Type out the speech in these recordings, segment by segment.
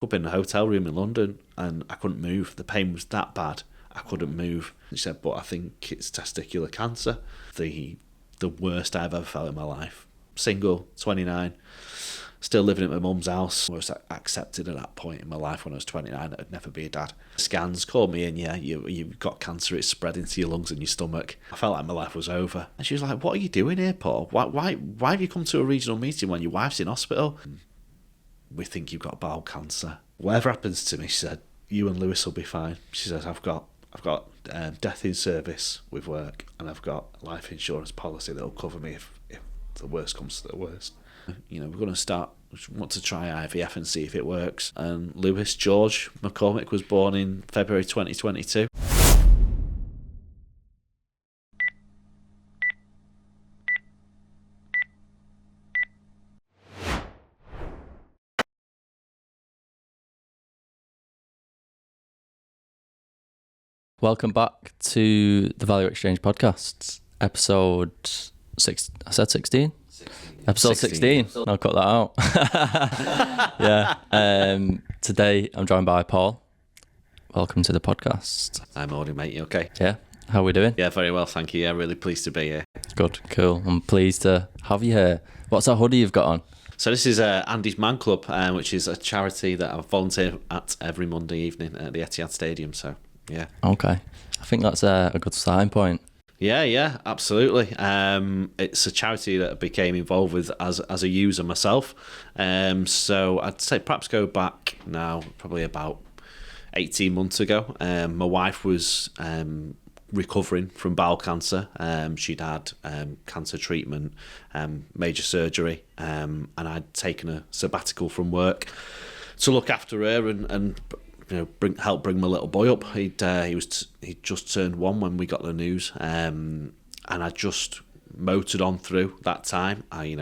up in a hotel room in London and I couldn't move. The pain was that bad. I couldn't move. She said, but I think it's testicular cancer. The worst I've ever felt in my life. Single, 29, still living at my mum's house. I was accepted at that point in my life when I was 29 that I'd never be a dad. Scans called me in, you've got cancer, it's spread into your lungs and your stomach. I felt like my life was over. And she was like, what are you doing here, Paul? Why have you come to a regional meeting when your wife's in hospital? We think you've got bowel cancer. Whatever happens to me, she said, you and Lewis will be fine. She says, I've got death in service with work, and I've got a life insurance policy that'll cover me if the worst comes to the worst. We're going to want to try IVF and see if it works. And Lewis George McCormick was born in February 2022. Welcome back to the Value Exchange podcast, episode 6. I said 16? Episode 16. I'll cut that out. Yeah. Today I'm joined by Paul. Welcome to the podcast. I'm Audie, mate. You okay? Yeah. How are we doing? Yeah, very well, thank you. Yeah, really pleased to be here. Good, cool. I'm pleased to have you here. What's that hoodie you've got on? So this is Andy's Man Club, which is a charity that I volunteer at every Monday evening at the Etihad Stadium. So, yeah. Okay. I think that's a good starting point. Yeah, absolutely. It's a charity that I became involved with as a user myself. So I'd say perhaps go back now, probably about 18 months ago. My wife was recovering from bowel cancer. She'd had cancer treatment, major surgery, and I'd taken a sabbatical from work to look after her and help bring my little boy up. He'd just turned 1 when we got the news, and I just motored on through that time. I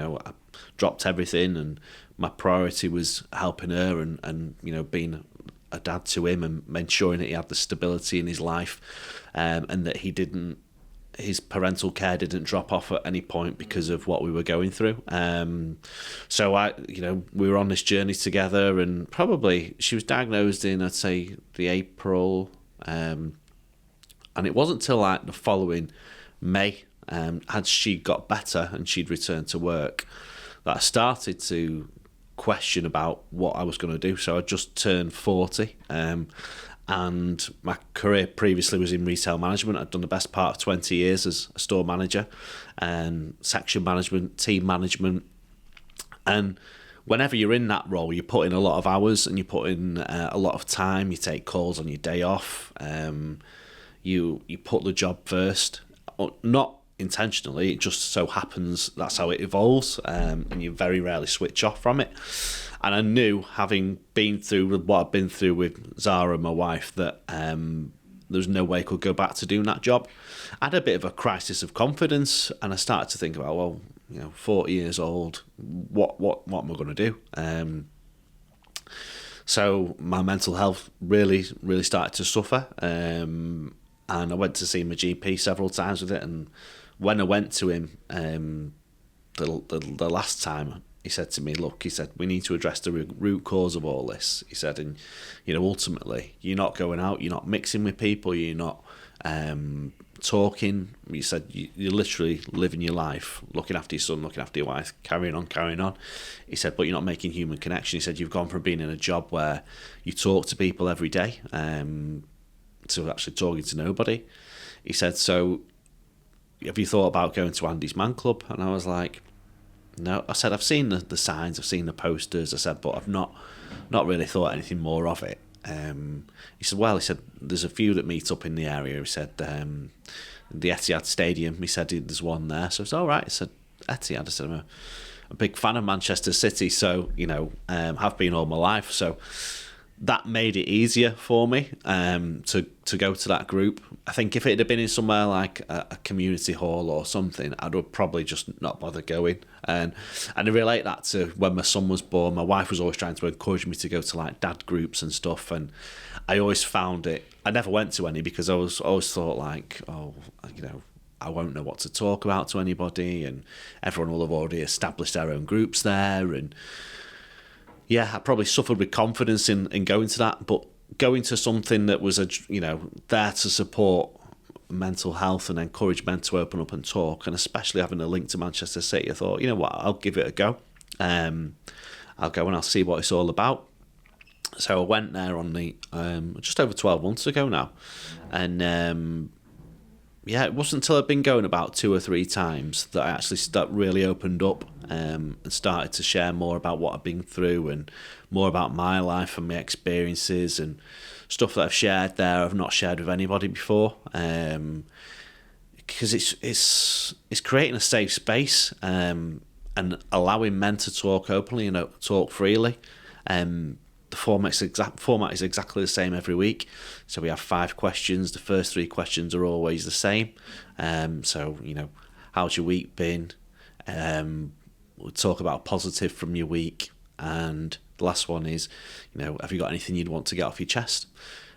dropped everything, and my priority was helping her and being a dad to him and ensuring that he had the stability in his life, and that his parental care didn't drop off at any point because of what we were going through. So we were on this journey together, and probably she was diagnosed in, I'd say, the April, and it wasn't till like the following May, had she got better and she'd returned to work, that I started to question about what I was going to do. So I just turned 40, and my career previously was in retail management. I'd done the best part of 20 years as a store manager and section management, team management. And whenever you're in that role, you put in a lot of hours and you put in a lot of time. You take calls on your day off. You put the job first, not intentionally. It just so happens that's how it evolves, and you very rarely switch off from it. And I knew, having been through what I've been through with Zara, my wife, that there's no way I could go back to doing that job. I had a bit of a crisis of confidence, and I started to think about, 40 years old, what am I going to do? So my mental health really started to suffer, and I went to see my GP several times with it. And when I went to him the last time, he said to me, look, he said, we need to address the root cause of all this. He said, and, ultimately, you're not going out, you're not mixing with people, you're not talking. He said, you're literally living your life, looking after your son, looking after your wife, carrying on. He said, but you're not making human connection. He said, you've gone from being in a job where you talk to people every day to actually talking to nobody. He said, so have you thought about going to Andy's Man Club? And I was like, no. I said, I've seen the signs, I've seen the posters. I said, but I've not really thought anything more of it. He said, there's a few that meet up in the area. He said, the Etihad Stadium, he said, there's one there. So it's all right. I said, Etihad. I said, I'm a big fan of Manchester City, so, have been all my life. So that made it easier for me to go to that group. I think if it had been in somewhere like a community hall or something, I would probably just not bother going. And I relate that to when my son was born. My wife was always trying to encourage me to go to like dad groups and stuff, and I always found it. I never went to any because I always thought like, I won't know what to talk about to anybody, and everyone will have already established their own groups there, and yeah, I probably suffered with confidence in going to that, but going to something that was there to support mental health and encourage men to open up and talk, and especially having a link to Manchester City, I thought, you know what, I'll give it a go. I'll go and I'll see what it's all about. So I went there on the just over 12 months ago now, and it wasn't until I'd been going about 2 or 3 times that I actually really opened up and started to share more about what I've been through and more about my life and my experiences and stuff that I've shared there I've not shared with anybody before, because it's creating a safe space and allowing men to talk openly and talk freely. The format is exactly the same every week. So we have 5 questions. The first 3 questions are always the same. So, how's your week been? We'll talk about a positive from your week. And the last one is, have you got anything you'd want to get off your chest?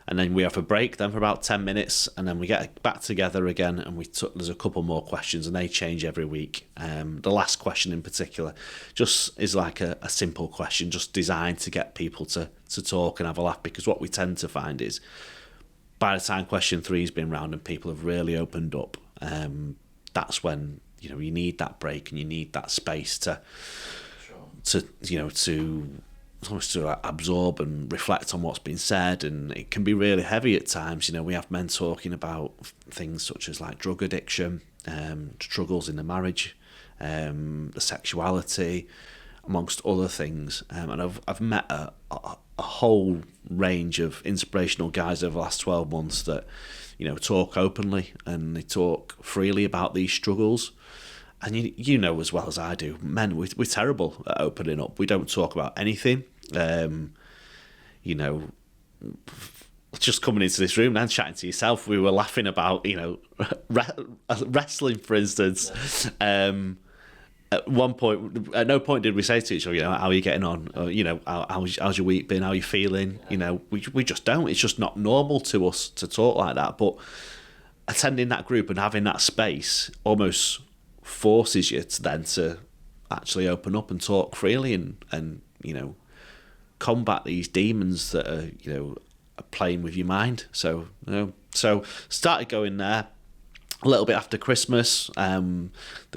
And then we have a break then for about 10 minutes, and then we get back together again, and there's a couple more questions, and they change every week. The last question in particular just is like a simple question, just designed to get people to talk and have a laugh, because what we tend to find is by the time question 3 has been round and people have really opened up, that's when you need that break and you need that space to absorb and reflect on what's been said. And it can be really heavy at times. We have men talking about things such as like drug addiction, struggles in the marriage, the sexuality, amongst other things. And I've met a whole range of inspirational guys over the last 12 months that talk openly and they talk freely about these struggles. And you know as well as I do, men, we're terrible at opening up. We don't talk about anything. Just coming into this room and chatting to yourself, we were laughing about, wrestling, for instance. At no point did we say to each other, how are you getting on? Or, how's your week been? How are you feeling? We just don't. It's just not normal to us to talk like that. But attending that group and having that space almost forces you to actually open up and talk freely and combat these demons that are playing with your mind. So started going there a little bit after Christmas. The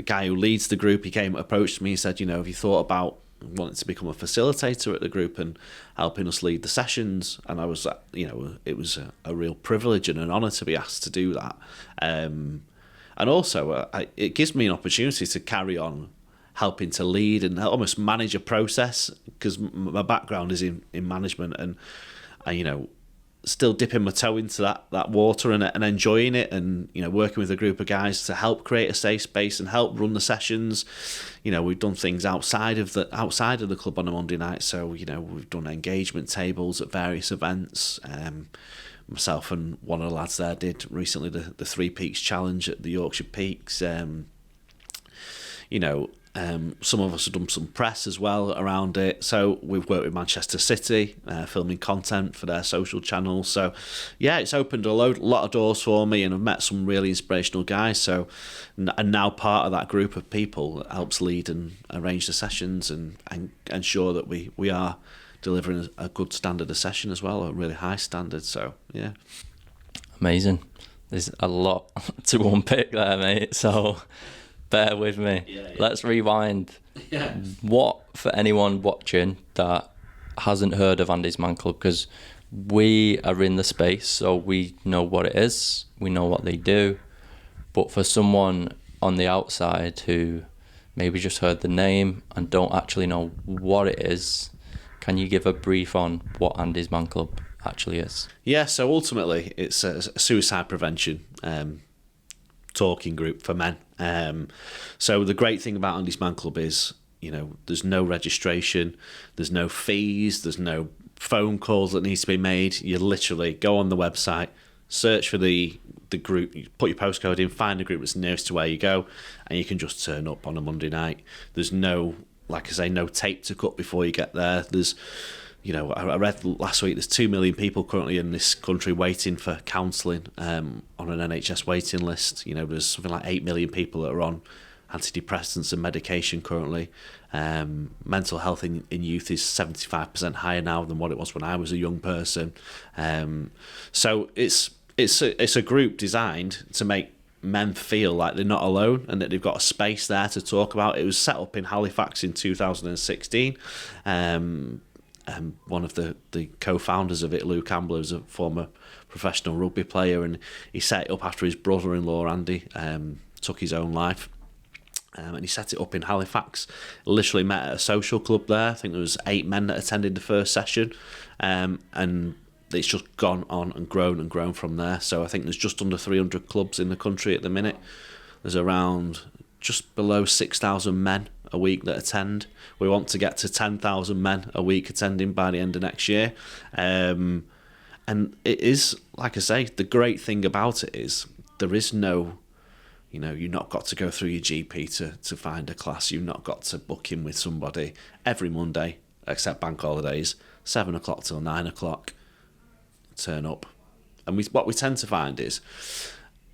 guy who leads the group, approached me and said, have you thought about wanting to become a facilitator at the group and helping us lead the sessions? And I was it was a real privilege and an honour to be asked to do that. And also, it gives me an opportunity to carry on helping to lead and almost manage a process, because my background is in management, and I, still dipping my toe into that water and enjoying it, and working with a group of guys to help create a safe space and help run the sessions. We've done things outside of the club on a Monday night, so we've done engagement tables at various events. Myself and one of the lads there did recently the 3 Peaks Challenge at the Yorkshire Peaks. Some of us have done some press as well around it. So we've worked with Manchester City, filming content for their social channels. So yeah, it's opened a lot of doors for me, and I've met some really inspirational guys. So, and now part of that group of people that helps lead and arrange the sessions and ensure that we are delivering a good standard of session as well, a really high standard. So yeah, amazing. There's a lot to unpick there, mate, so bear with me. Let's rewind. What, for anyone watching that hasn't heard of Andy's Man Club, because we are in the space, so we know what it is, we know what they do, but for someone on the outside who maybe just heard the name and don't actually know what it is, can you give a brief on what Andy's Man Club actually is? Yeah, so ultimately it's a suicide prevention talking group for men. So the great thing about Andy's Man Club is, there's no registration, there's no fees, there's no phone calls that needs to be made. You literally go on the website, search for the group, you put your postcode in, find the group that's nearest to where you go, and you can just turn up on a Monday night. There's no, like I say, no tape to cut before you get there. There's, I read last week there's 2 million people currently in this country waiting for counselling on an NHS waiting list. There's something like 8 million people that are on antidepressants and medication currently. Mental health in youth is 75% higher now than what it was when I was a young person. So it's a group designed to make men feel like they're not alone and that they've got a space there to talk about. It was set up in Halifax in 2016. One of the co-founders of it, Lou Campbell, is a former professional rugby player, and he set it up after his brother-in-law Andy took his own life. And he set it up in Halifax. Literally met at a social club there. I think there was 8 men that attended the first session, and it's just gone on and grown from there. So I think there's just under 300 clubs in the country at the minute. There's around just below 6,000 men a week that attend. We want to get to 10,000 men a week attending by the end of next year. And it is, like I say, the great thing about it is there is no, you've not got to go through your GP to find a class. You've not got to book in with somebody every Monday, except bank holidays, 7 o'clock till 9 o'clock. Turn up. And what we tend to find is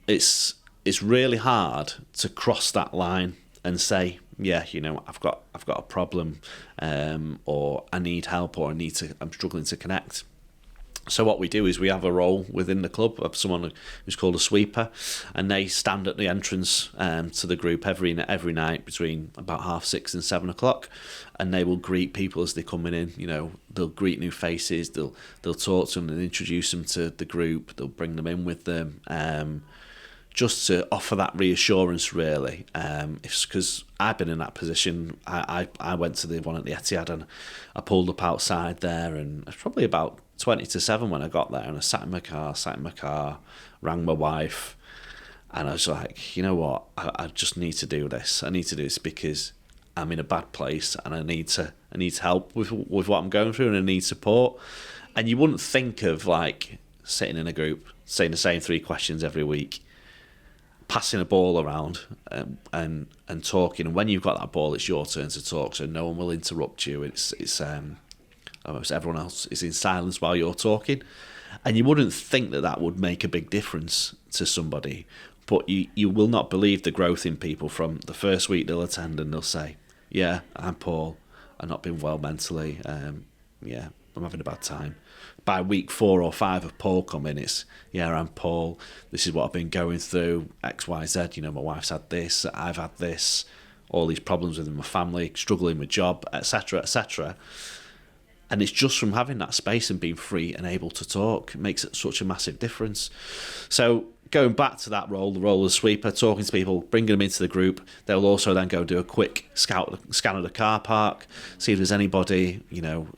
it's really hard to cross that line and say, yeah, I've got a problem, or I need help, or I'm struggling to connect. So what we do is we have a role within the club of someone who's called a sweeper, and they stand at the entrance to the group every night between about 6:30 and 7 o'clock, and they will greet people as they're coming in. They'll greet new faces, they'll talk to them and introduce them to the group, they'll bring them in with them, just to offer that reassurance, really. Because I've been in that position. I went to the one at the Etihad, and I pulled up outside there, and it was probably about 20 to 7 when I got there, and I sat in my car, rang my wife, and I was like, you know what, I just need to do this. I need to do this because I'm in a bad place, and I need help with what I'm going through, and I need support. And you wouldn't think of like sitting in a group, saying the same 3 questions every week, passing a ball around and talking. And when you've got that ball, it's your turn to talk, so no one will interrupt you. It's almost everyone else is in silence while you're talking, and you wouldn't think that would make a big difference to somebody, but you will not believe the growth in people. From the first week they'll attend and they'll say, yeah, I'm Paul, I've not been well mentally, I'm having a bad time. By week 4 or 5 of Paul coming, it's, yeah, I'm Paul, this is what I've been going through, XYZ, my wife's had this, I've had this, all these problems within my family, struggling with job, etc., etc. And it's just from having that space and being free and able to talk, it makes such a massive difference. So going back to that role, the role of sweeper, talking to people, bringing them into the group, they'll also then go do a quick scan of the car park, see if there's anybody,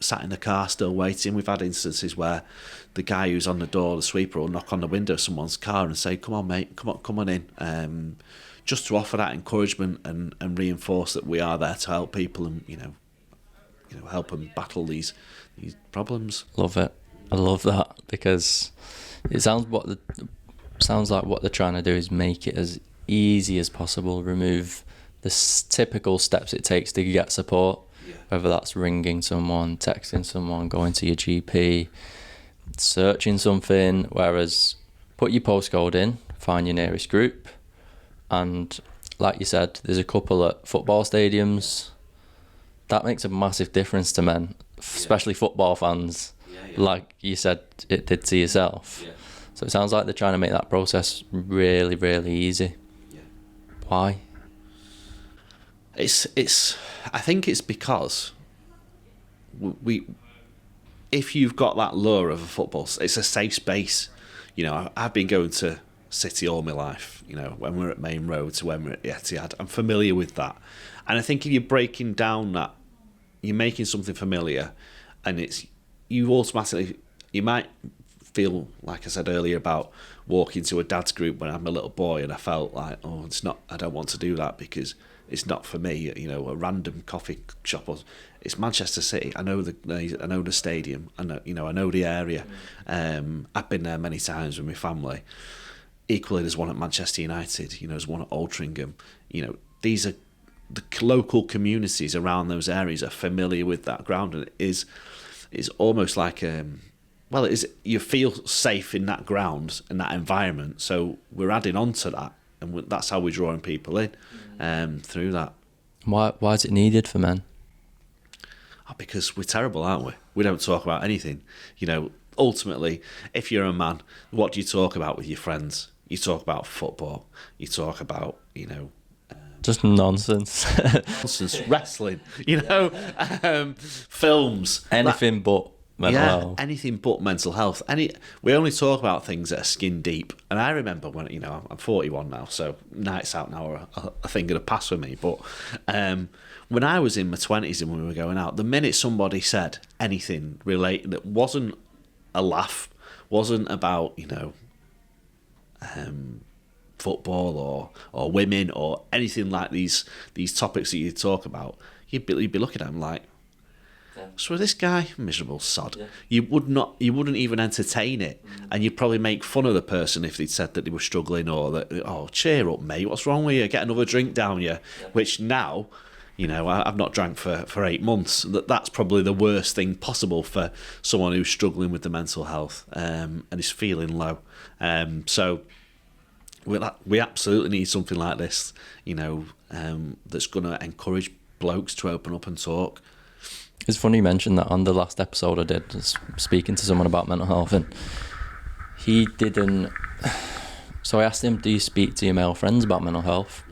sat in the car still waiting. We've had instances where the guy who's on the door, the sweeper, will knock on the window of someone's car and say, come on, mate, come on in. Just to offer that encouragement and reinforce that we are there to help people and, help them battle these problems. Love it. I love that, because it sounds like what they're trying to do is make it as easy as possible, remove the typical steps it takes to get support, whether that's ringing someone, texting someone, going to your GP, searching something, whereas put your postcode in, find your nearest group, and like you said, there's a couple at football stadiums. That makes a massive difference to men, especially football fans, like you said it did to yourself. Yeah. So it sounds like they're trying to make that process really, really easy. Yeah. Why? I think it's because if you've got that lure of a football, it's a safe space. I've been going to City all my life, when we're at Main Road to when we're at the Etihad. I'm familiar with that. And I think if you're breaking down that, you're making something familiar, and you might feel, like I said earlier, about walking to a dad's group when I'm a little boy, and I felt like, I don't want to do that because it's not for me. A random coffee shop, it's Manchester City. I know the stadium. I know the area. I've been there many times with my family. Equally, there's one at Manchester United. There's one at Altrincham. These are the local communities around those areas are familiar with that ground, and it's almost like you feel safe in that ground and that environment. So we're adding on to that and that's how we're drawing people in through that. Why is it needed for men? Because we're terrible, aren't we? We don't talk about anything. Ultimately, if you're a man, what do you talk about with your friends? You talk about football. You talk about, just nonsense. nonsense, wrestling, films. Anything but mental health. Anything but mental health. We only talk about things that are skin deep. And I remember when, I'm 41 now, so nights out now are a thing of the past for me. But when I was in my 20s and we were going out, the minute somebody said anything related that wasn't a laugh, wasn't about, football or women or anything like these topics that you talk about, you'd be looking at them like, so this guy, miserable sod. Yeah. You wouldn't even entertain it, and you'd probably make fun of the person if they'd said that they were struggling, or that, oh, cheer up, mate, what's wrong with you? Get another drink down you. Yeah. Which now, I've not drank for 8 months. That's probably the worst thing possible for someone who's struggling with the mental health and is feeling low. So we absolutely need something like this, that's going to encourage blokes to open up and talk. It's funny you mentioned that. On the last episode I did, just speaking to someone about mental health, and he didn't. So I asked him, do you speak to your male friends about mental health?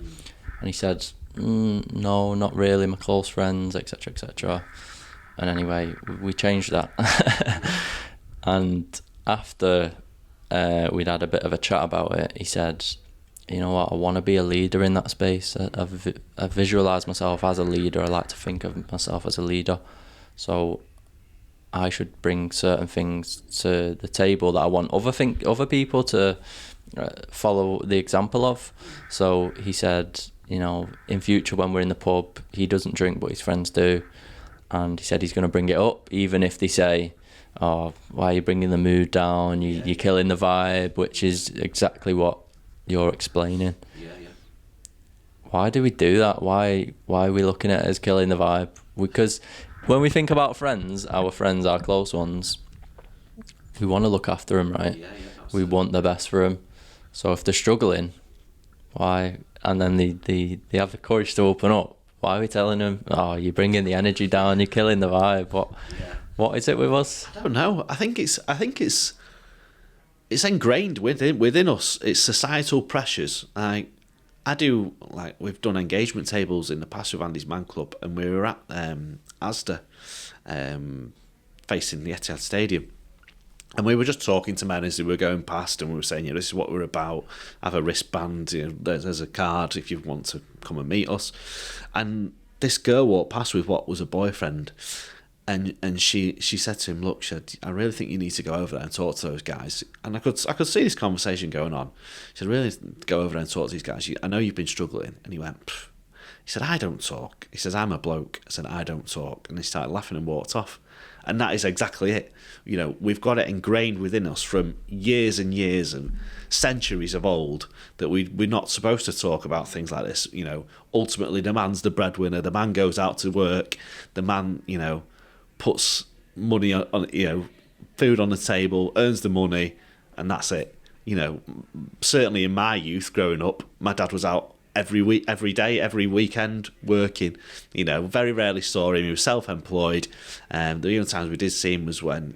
And he said, no, not really, my close friends, etc, etc. And anyway, we changed that. And after we'd had a bit of a chat about it, he said, you know what, I want to be a leader in that space. I visualise myself as a leader. I like to think of myself as a leader. So I should bring certain things to the table that I want other people to follow the example of. So he said, in future when we're in the pub, he doesn't drink but his friends do, and he said he's going to bring it up even if they say, oh, why are you bringing the mood down, you're killing the vibe, which is exactly what you're explaining. Why do we do that? Why are we looking at it as killing the vibe? Because when we think about friends, our close ones, we want to look after them, right? We want the best for them. So if they're struggling, why? And then they have the courage to open up. Why are we telling them, oh, you're bringing the energy down, you're killing the vibe? What is it with us? I don't know. I think it's ingrained within us. It's societal pressures. We've done engagement tables in the past with Andy's Man Club, and we were at Asda, facing the Etihad Stadium, and we were just talking to men as they were going past, and we were saying, this is what we're about. Have a wristband. There's a card if you want to come and meet us. And this girl walked past with what was a boyfriend. And she said to him, look, I really think you need to go over there and talk to those guys. And I could see this conversation going on. She said, really go over there and talk to these guys. I know you've been struggling. And he went, pff. He said, I don't talk. He says, I'm a bloke. I said, I don't talk. And he started laughing and walked off. And that is exactly it. We've got it ingrained within us from years and years and centuries of old that we're not supposed to talk about things like this. Ultimately, the man's the breadwinner. The man goes out to work. The man, puts money on, food on the table, earns the money, and that's it. Certainly in my youth growing up, my dad was out every week, every day, every weekend working. Very rarely saw him. He was self-employed. The only times we did see him was when,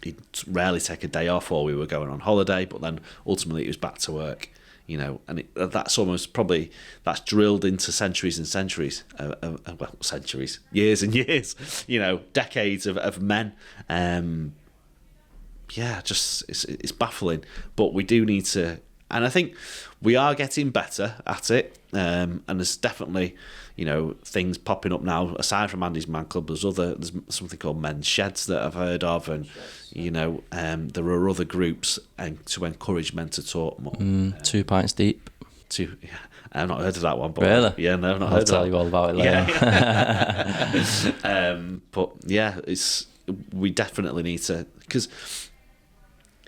he'd rarely take a day off or we were going on holiday, but then ultimately he was back to work. And that's almost probably, that's drilled into centuries and centuries, centuries, years and years, decades of men. It's baffling, but we do need to, and I think we are getting better at it. And there's definitely, things popping up now. Aside from Andy's Man Club, there's something called Men's Sheds that I've heard of, and there are other groups to encourage men to talk more. 2 pints deep. I've not heard of that one. But really? Yeah, no, I've not I'll heard of that. I'll tell you all about it later. Yeah. We definitely need to, because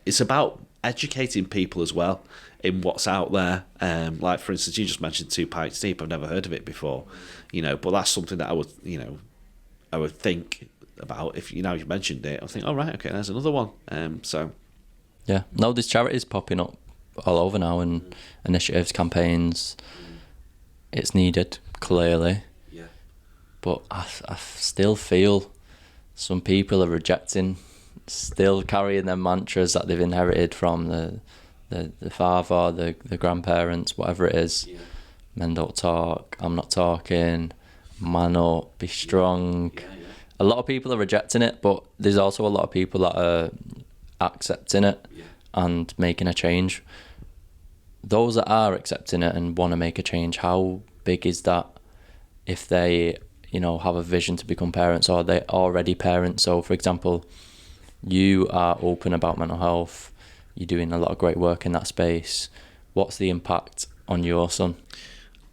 it's about educating people as well in what's out there. Like, for instance, you just mentioned 2 pints deep. I've never heard of it before, but that's something that I would think about. If you mentioned it, I think, oh right, okay, there's another one. So yeah, no, there's charities popping up all over now, and initiatives, campaigns. It's needed, clearly. Yeah. But I still feel some people are rejecting, still carrying their mantras that they've inherited from the father, the grandparents, whatever it is. Yeah. Men don't talk, I'm not talking, man up, be strong. Yeah. A lot of people are rejecting it, but there's also a lot of people that are accepting it and making a change. Those that are accepting it and want to make a change, how big is that if they, have a vision to become parents, or they're already parents? So, for example, you are open about mental health, you're doing a lot of great work in that space. What's the impact on your son?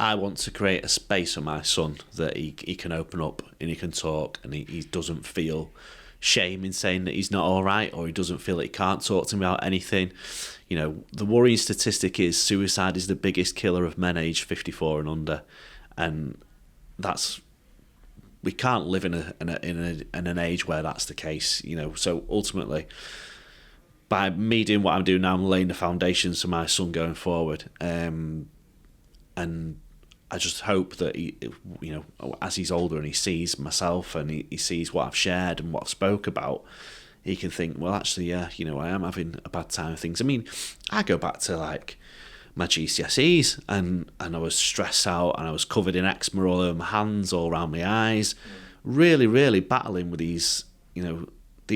I want to create a space for my son that he can open up and he can talk, and he doesn't feel shame in saying that he's not all right, or he doesn't feel that he can't talk to me about anything. The worrying statistic is suicide is the biggest killer of men aged 54 and under, and we can't live in an age where that's the case. So ultimately, by me doing what I'm doing now, I'm laying the foundations for my son going forward, and I just hope that he, as he's older and he sees myself and he sees what I've shared and what I've spoke about, he can think, well, actually, yeah, I am having a bad time of things. I mean, I go back to like my GCSEs and I was stressed out and I was covered in eczema all over my hands, all around my eyes, really, really battling with these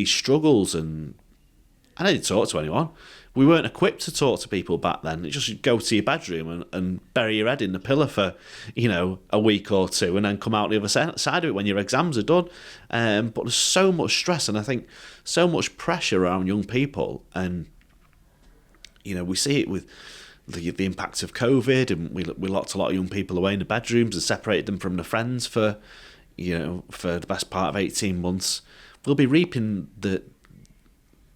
struggles, and I didn't talk to anyone. We weren't equipped to talk to people back then. You just go to your bedroom and bury your head in the pillow for, a week or two, and then come out the other side of it when your exams are done. But there's so much stress, and I think so much pressure around young people. And, we see it with the impact of COVID, and we locked a lot of young people away in the bedrooms and separated them from their friends for the best part of 18 months. We'll be reaping the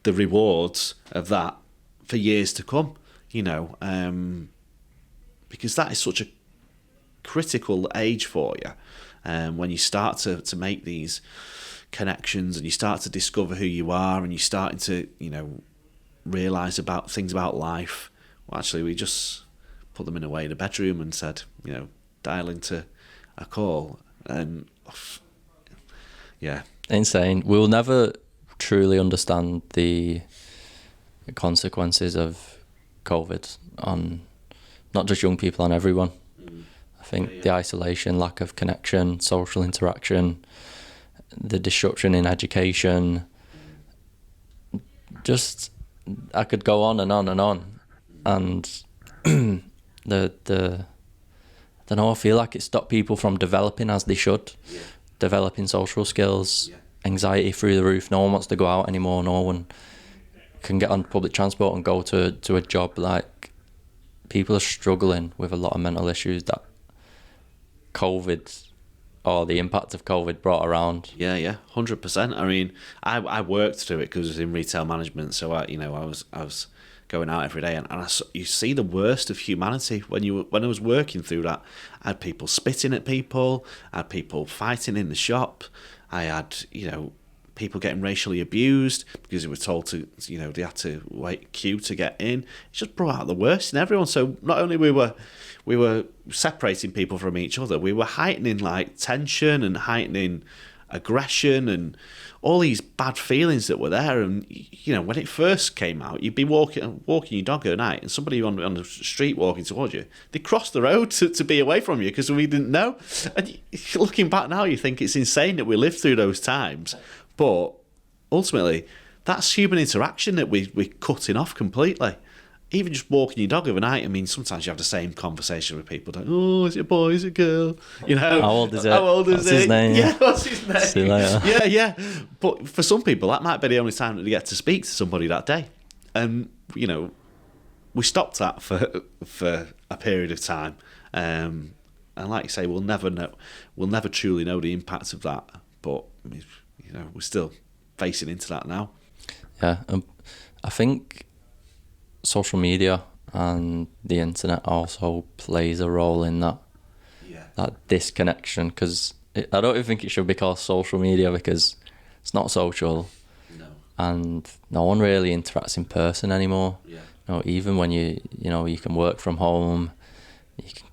rewards of that for years to come, because that is such a critical age for you, when you start to make these connections and you start to discover who you are and you're starting to, realise about things about life. Well, actually, we just put them in a way in a bedroom and said, dial into a call, and yeah. Insane. We'll never truly understand the consequences of COVID on not just young people, on everyone. I think the isolation, lack of connection, social interaction, the disruption in education, just I could go on and on and on. And I don't know, I feel like it stopped people from developing as they should, developing social skills, anxiety through the roof. No one wants to go out anymore. No one can get on public transport and go to a job. Like, people are struggling with a lot of mental issues that COVID, or the impact of COVID, brought around. Yeah, 100%. I mean, I worked through it because I was in retail management, so I was going out every day, and you see the worst of humanity when I was working through that. I had people spitting at people, I had people fighting in the shop, I had people getting racially abused because they were told to, they had to wait queue to get in. It just brought out the worst in everyone. So not only we were separating people from each other, we were heightening like tension and heightening aggression and all these bad feelings that were there. And when it first came out, you'd be walking your dog at night, and somebody on the street walking towards you, they crossed the road to be away from you because we didn't know. And looking back now, you think it's insane that we lived through those times. But ultimately, that's human interaction that we're cutting off completely. Even just walking your dog overnight, I mean, sometimes you have the same conversation with people. Like, oh, is it a boy, is it a girl? How old is it? What's his name? Yeah, what's his name? See you later. Yeah. But for some people, that might be the only time that they get to speak to somebody that day. And, we stopped that for a period of time. And like you say, we'll never truly know the impact of that. But, we're still facing into that now. Yeah, I think social media and the internet also plays a role in that. That disconnection, because I don't even think it should be called social media, because it's not social. No. And no one really interacts in person anymore. Even when you can work from home,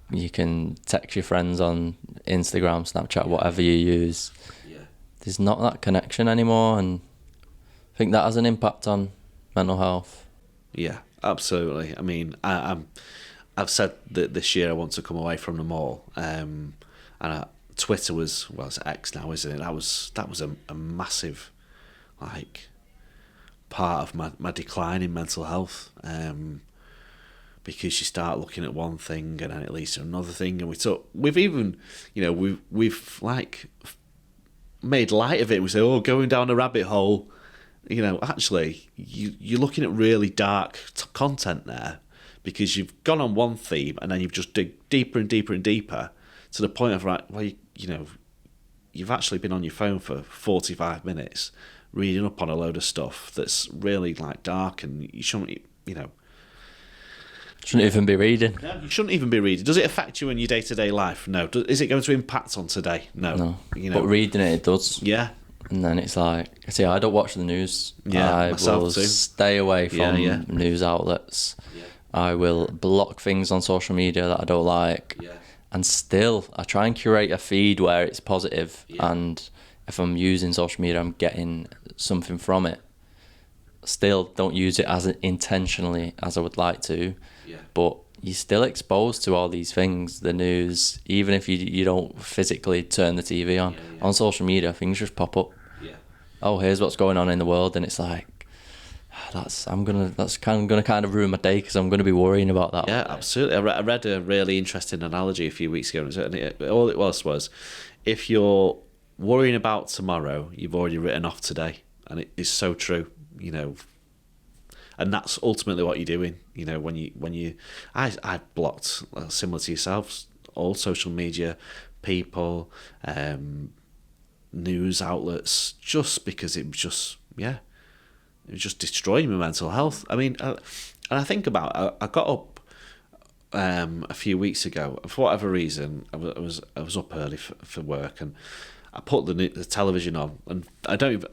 you can text your friends on Instagram, Snapchat, whatever you use. Yeah. There's not that connection anymore, and I think that has an impact on mental health. Yeah, absolutely. I mean, I've said that this year I want to come away from them all. Twitter was, well, it's X now, isn't it? That was a massive, like, part of my decline in mental health. Because you start looking at one thing and then it leads to another thing, and we've even, we've like made light of it. We say, oh, going down a rabbit hole. Actually, you're looking at really dark content there, because you've gone on one theme and then you've just dig deeper and deeper and deeper to the point of, right, well, you've actually been on your phone for 45 minutes reading up on a load of stuff that's really like dark, and you shouldn't even be reading. No, you shouldn't even be reading. Does it affect you in your day-to-day life? No. Is it going to impact on today? No. But reading it does. Yeah. And then it's like, see, I don't watch the news. Yeah, I myself will too. stay away from news outlets. Yeah. I will block things on social media that I don't like. Yeah. And still, I try and curate a feed where it's positive. Yeah. And if I'm using social media, I'm getting something from it. Still, don't use it as intentionally as I would like to. Yeah. But you're still exposed to all these things, the news, even if you don't physically turn the TV on. Yeah. On social media, things just pop up. Yeah. Oh, here's what's going on in the world, and it's like, that's kind of ruin my day, because I'm gonna be worrying about that. Yeah, absolutely. I read a really interesting analogy a few weeks ago, and all it was, if you're worrying about tomorrow, you've already written off today, and it is so true. And that's ultimately what you're doing. I blocked, similar to yourself, all social media, people, news outlets, just because it was just destroying my mental health. I mean, and I think about, I got up a few weeks ago, for whatever reason. I was up early for work, and I put the television on, and I've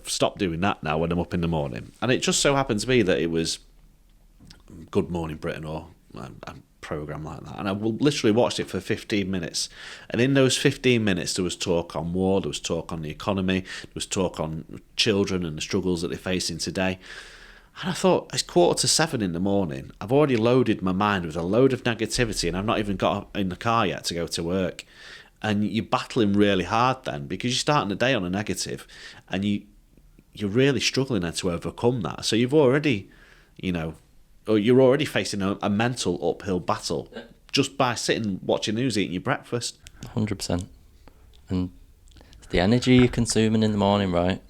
stopped doing that now when I'm up in the morning. And it just so happened to be that it was Good Morning Britain or a programme like that. And I literally watched it for 15 minutes. And in those 15 minutes, there was talk on war, there was talk on the economy, there was talk on children and the struggles that they're facing today. And I thought, it's 6:45 in the morning. I've already loaded my mind with a load of negativity, and I've not even got in the car yet to go to work. And you're battling really hard then, because you're starting the day on a negative, and you're really struggling then to overcome that. So you've already, you're already facing a mental uphill battle just by sitting, watching news, eating your breakfast. 100%. And it's the energy you're consuming in the morning, right?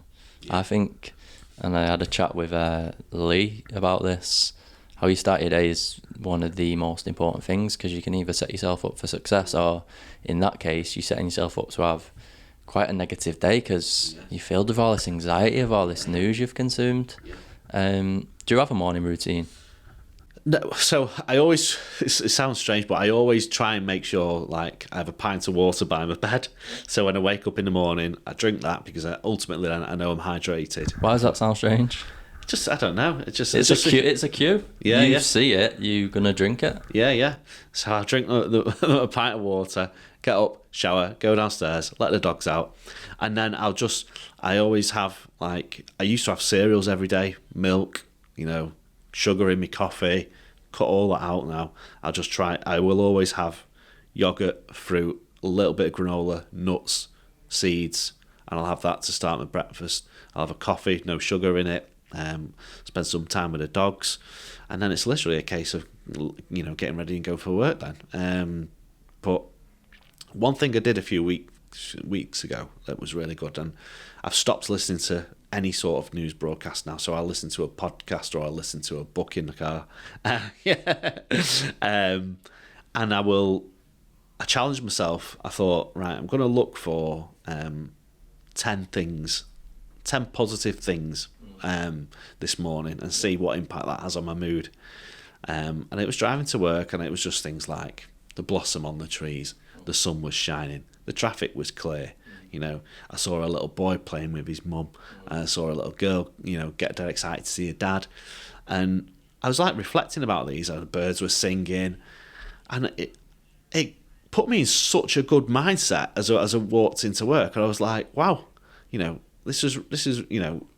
Yeah. I think, and I had a chat with Lee about this, how you start your day is one of the most important things, because you can either set yourself up for success, or in that case, you're setting yourself up to have quite a negative day, because you're filled with all this anxiety of all this news you've consumed. Do you have a morning routine? No, so I always, it sounds strange, but I always try and make sure, like, I have a pint of water by my bed. So when I wake up in the morning, I drink that, because ultimately I know I'm hydrated. Why does that sound strange? Just, I don't know. It's a cue. Yeah, you see it, you're gonna drink it. Yeah. So I drink a pint of water, get up, shower, go downstairs, let the dogs out, and then I always have, like, I used to have cereals every day, milk, sugar in my coffee. Cut all that out now. I will always have yogurt, fruit, a little bit of granola, nuts, seeds, and I'll have that to start my breakfast. I'll have a coffee, no sugar in it. Spend some time with the dogs, and then it's literally a case of getting ready and go for work then. But one thing I did a few weeks ago that was really good, and I've stopped listening to any sort of news broadcast now, so I'll listen to a podcast or I'll listen to a book in the car. And I challenged myself. I thought, right, I'm going to look for 10 positive things this morning, and see what impact that has on my mood. And it was driving to work, and it was just things like the blossom on the trees, the sun was shining, the traffic was clear. I saw a little boy playing with his mum, and I saw a little girl, get dead excited to see her dad. And I was like reflecting about these, and the birds were singing, and it put me in such a good mindset as I walked into work, and I was like, wow, this is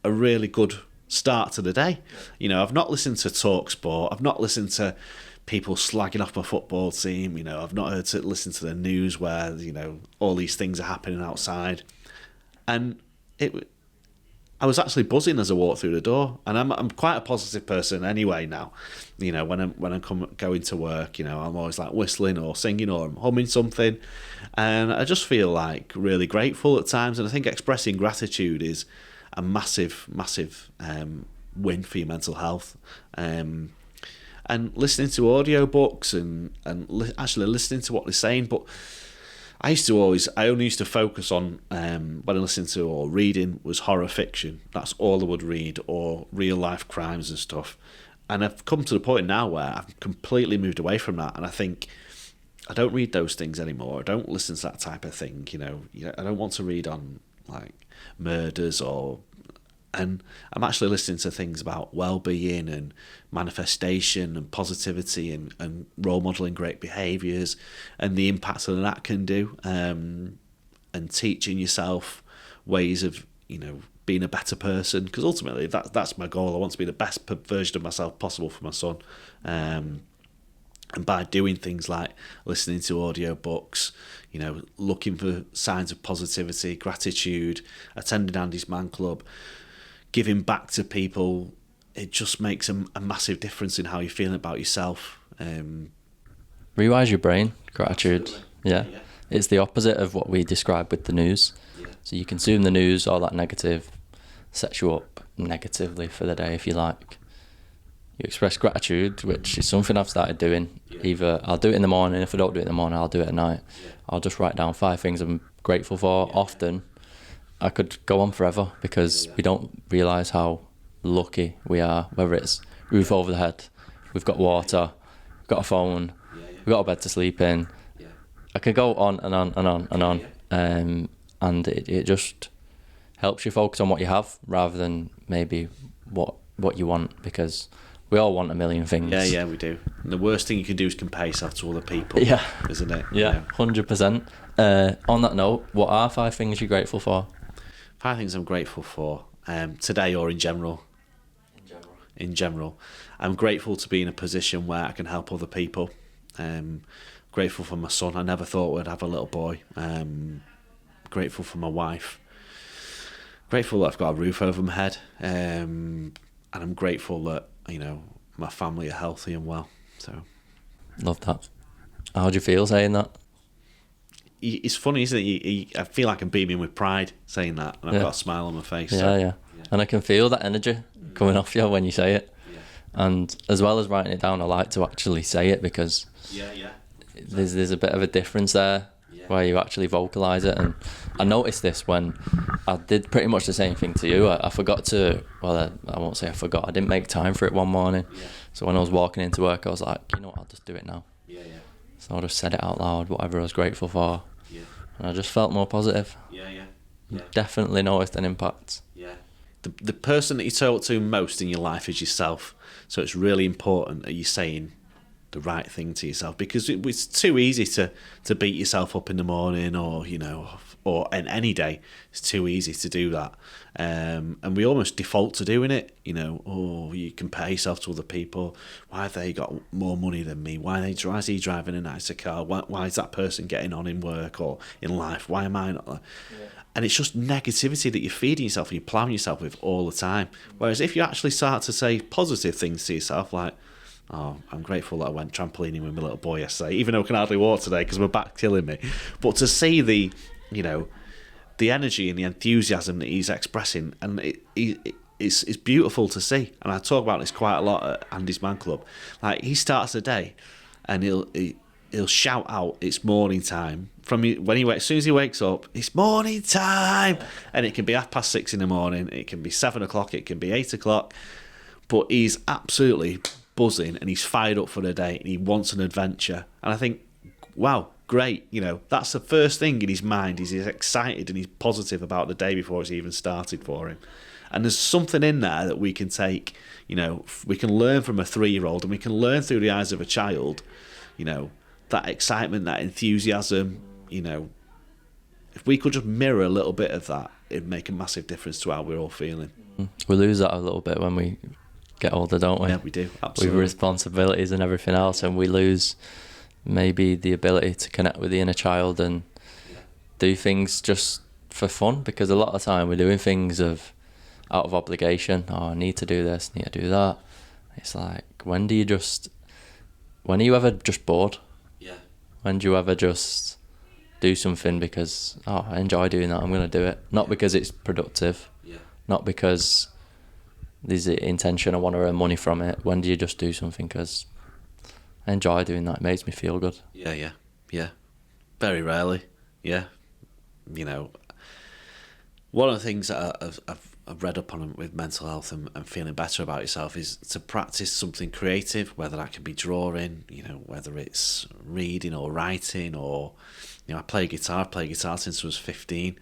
a really good start to the day. I've not listened to talk sport, I've not listened to people slagging off my football team, I've not listened to the news where all these things are happening outside, and I was actually buzzing as I walked through the door, and I'm quite a positive person anyway now. When I'm going to work, I'm always like whistling or singing or I'm humming something, and I just feel like really grateful at times. And I think expressing gratitude is a massive win for your mental health. And listening to audiobooks and actually listening to what they're saying, but I only used to focus on, when I listened to or reading, was horror fiction. That's all I would read, or real life crimes and stuff. And I've come to the point now where I've completely moved away from that. And I think I don't read those things anymore. I don't listen to that type of thing. I don't want to read on like murders and I'm actually listening to things about well-being and manifestation and positivity and role modelling great behaviours and the impact that can do, and teaching yourself ways of being a better person, because ultimately that's my goal. I want to be the best version of myself possible for my son, and by doing things like listening to audiobooks, looking for signs of positivity, gratitude, attending Andy's Man Club, giving back to people, it just makes a massive difference in how you're feeling about yourself. Rewires your brain, gratitude. Absolutely. Yeah. It's the opposite of what we describe with the news. Yeah. So you consume the news, all that negative, sets you up negatively for the day, if you like. You express gratitude, which is something I've started doing. Yeah. Either I'll do it in the morning, if I don't do it in the morning, I'll do it at night. Yeah. I'll just write down 5 things I'm grateful for. Yeah. Often I could go on forever, because we don't realise how lucky we are, whether it's roof over the head, we've got water, we've got a phone, we've got a bed to sleep in. I could go on and on and on and on, and it just helps you focus on what you have rather than maybe what you want, because we all want a million things. Yeah, we do. And the worst thing you can do is compare yourself to other people, isn't it? Yeah, 100%. On that note, what are 5 things you're grateful for? 5 things I'm grateful for today, or in general. In general, I'm grateful to be in a position where I can help other people. Grateful for my son. I never thought we'd have a little boy. Grateful for my wife. Grateful that I've got a roof over my head. And I'm grateful that my family are healthy and well. So, love that. How do you feel saying that? It's funny, isn't it? I feel like I'm beaming with pride saying that, and I've got a smile on my face. Yeah. And I can feel that energy coming off you when you say it. Yeah. And as well as writing it down, I like to actually say it, because there's a bit of a difference there where you actually vocalise it. And I noticed this when I did pretty much the same thing to you. I forgot to, well, I won't say I forgot, I didn't make time for it one morning. Yeah. So when I was walking into work, I was like, you know what, I'll just do it now. So I just said it out loud, whatever I was grateful for. Yeah. And I just felt more positive. Yeah. Definitely noticed an impact. Yeah. The person that you talk to most in your life is yourself. So it's really important that you're saying the right thing to yourself, because it's too easy to beat yourself up in the morning, or or in any day. It's too easy to do that, and we almost default to doing it. You compare yourself to other people. Why have they got more money than me? Why is he driving a nicer car? Why is that person getting on in work or in life? Why am I not? Yeah. And it's just negativity that you're feeding yourself and you're ploughing yourself with all the time. Whereas if you actually start to say positive things to yourself, like, oh, I'm grateful that I went trampolining with my little boy yesterday, even though I can hardly walk today because my back's killing me. But to see the energy and the enthusiasm that he's expressing, and it's beautiful to see. And I talk about this quite a lot at Andy's Man Club. Like, he starts the day and he'll shout out, "It's morning time." As soon as he wakes up, "It's morning time," and it can be 6:30 in the morning, it can be 7 o'clock, it can be 8 o'clock, but he's absolutely buzzing and he's fired up for the day and he wants an adventure. And I think, wow, great, that's the first thing in his mind. He's excited and he's positive about the day before it's even started for him. And there's something in there that we can take, you know, we can learn from a 3-year-old, and we can learn through the eyes of a child, you know, that excitement, that enthusiasm, you know. If we could just mirror a little bit of that, it'd make a massive difference to how we're all feeling. We lose that a little bit when we get older, don't we? Yeah, we do, absolutely. With responsibilities and everything else, and we lose maybe the ability to connect with the inner child and do things just for fun, because a lot of the time we're doing things out of obligation. Oh, I need to do this, need to do that. It's like, when are you ever just bored? Yeah. When do you ever just do something because, oh, I enjoy doing that, I'm going to do it? Not because it's productive, not because there's the intention I want to earn money from it. When do you just do something because I enjoy doing that, it makes me feel good? Yeah. Very rarely. Yeah. You know, one of the things that I've read up on with mental health and feeling better about yourself is to practice something creative, whether that can be drawing, you know, whether it's reading or writing, or, you know, I play guitar since I was 15.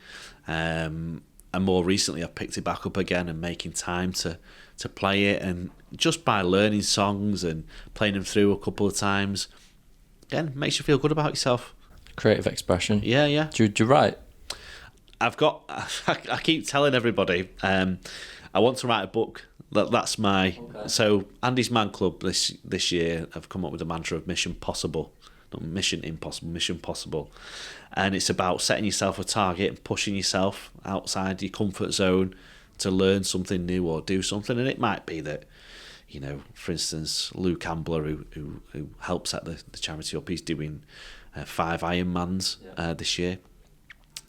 And more recently I've picked it back up again and making time to play it, and just by learning songs and playing them through a couple of times, again, makes you feel good about yourself. Creative expression. Yeah. Do you write? I keep telling everybody, I want to write a book. That's my... Okay. So Andy's Man Club this year have come up with the mantra of Mission Possible. Not Mission Impossible, Mission Possible. And it's about setting yourself a target and pushing yourself outside your comfort zone to learn something new or do something. And it might be that, you know, for instance, Lou Campbell, who helped set the charity up, he's doing 5 Ironmans this year.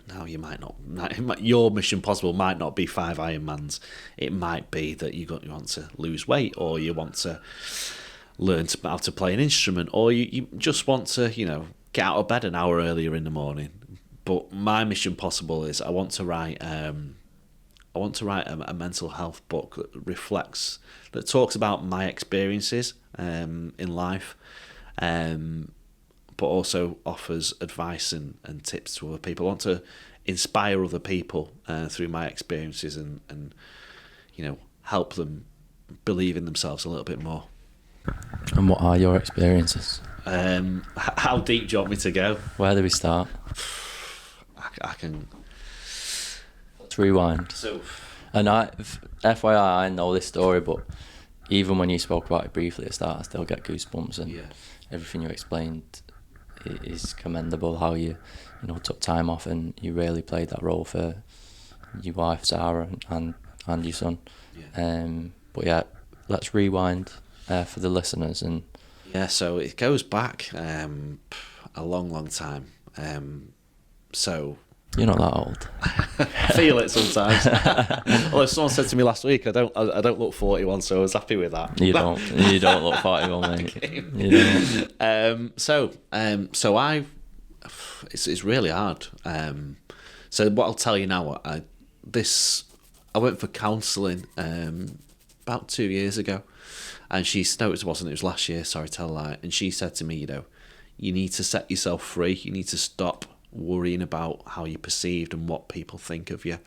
Now, you might not. Your Mission Possible might not be 5 Ironmans. It might be that you want to lose weight, or you want to learn how to play an instrument, or you just want to, you know, get out of bed an hour earlier in the morning. But my Mission Possible is I want to write a mental health book that talks about my experiences in life, but also offers advice and tips to other people. I want to inspire other people through my experiences and you know, help them believe in themselves a little bit more. And what are your experiences? How deep do you want me to go? Where do we start? I can... Let's rewind. So, and FYI, I know this story, but even when you spoke about it briefly at the start, I still get goosebumps, and everything you explained is commendable. How you took time off and you really played that role for your wife Sarah and your son. But yeah, let's rewind for the listeners. And so it goes back a long time. So you're not that old. I feel it sometimes. Although someone said to me last week, I don't look 41, so I was happy with that. You don't look 41, mate. Okay. You don't. So it's really hard. So what I'll tell you now, I went for counselling about 2 years ago, and it was last year. Sorry, tell a lie. And she said to me, you know, you need to set yourself free. You need to stop worrying about how you're perceived and what people think of you.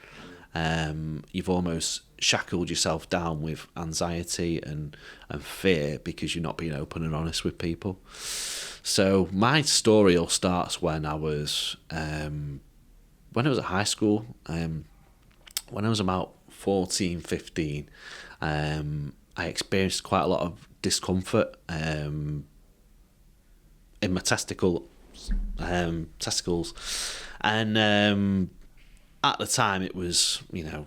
You've almost shackled yourself down with anxiety and fear because you're not being open and honest with people. So my story all starts when I was at high school. When I was about 14, 15, I experienced quite a lot of discomfort in my testicles, and at the time it was, you know,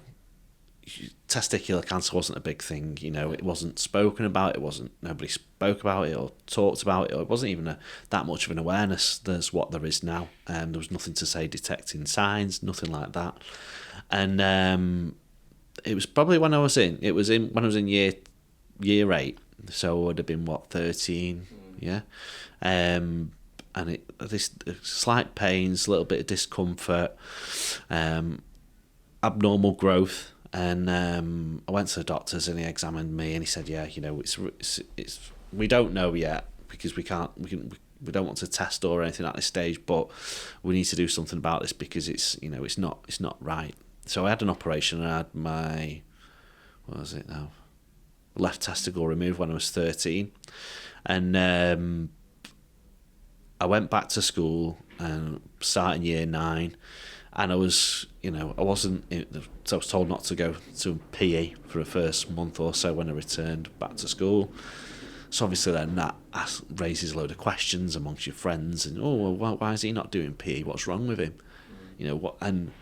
testicular cancer wasn't a big thing. You know, it wasn't spoken about. Nobody spoke about it or talked about it, or it wasn't even that much of an awareness as what there is now. There was nothing to say detecting signs, nothing like that. And it was probably when I was in year 8, so I would have been 13, yeah. And this slight pains, a little bit of discomfort, abnormal growth, and I went to the doctors and he examined me and he said, yeah, you know, it's we don't know yet because we don't want to test or anything at this stage, but we need to do something about this because it's not right. So I had an operation and I had my what was it now? Left testicle removed when I was 13. And I went back to school and starting year 9. And I was, I wasn't, so I was told not to go to PE for the first month or so when I returned back to school. So obviously then that raises a load of questions amongst your friends, and why is he not doing PE? What's wrong with him? And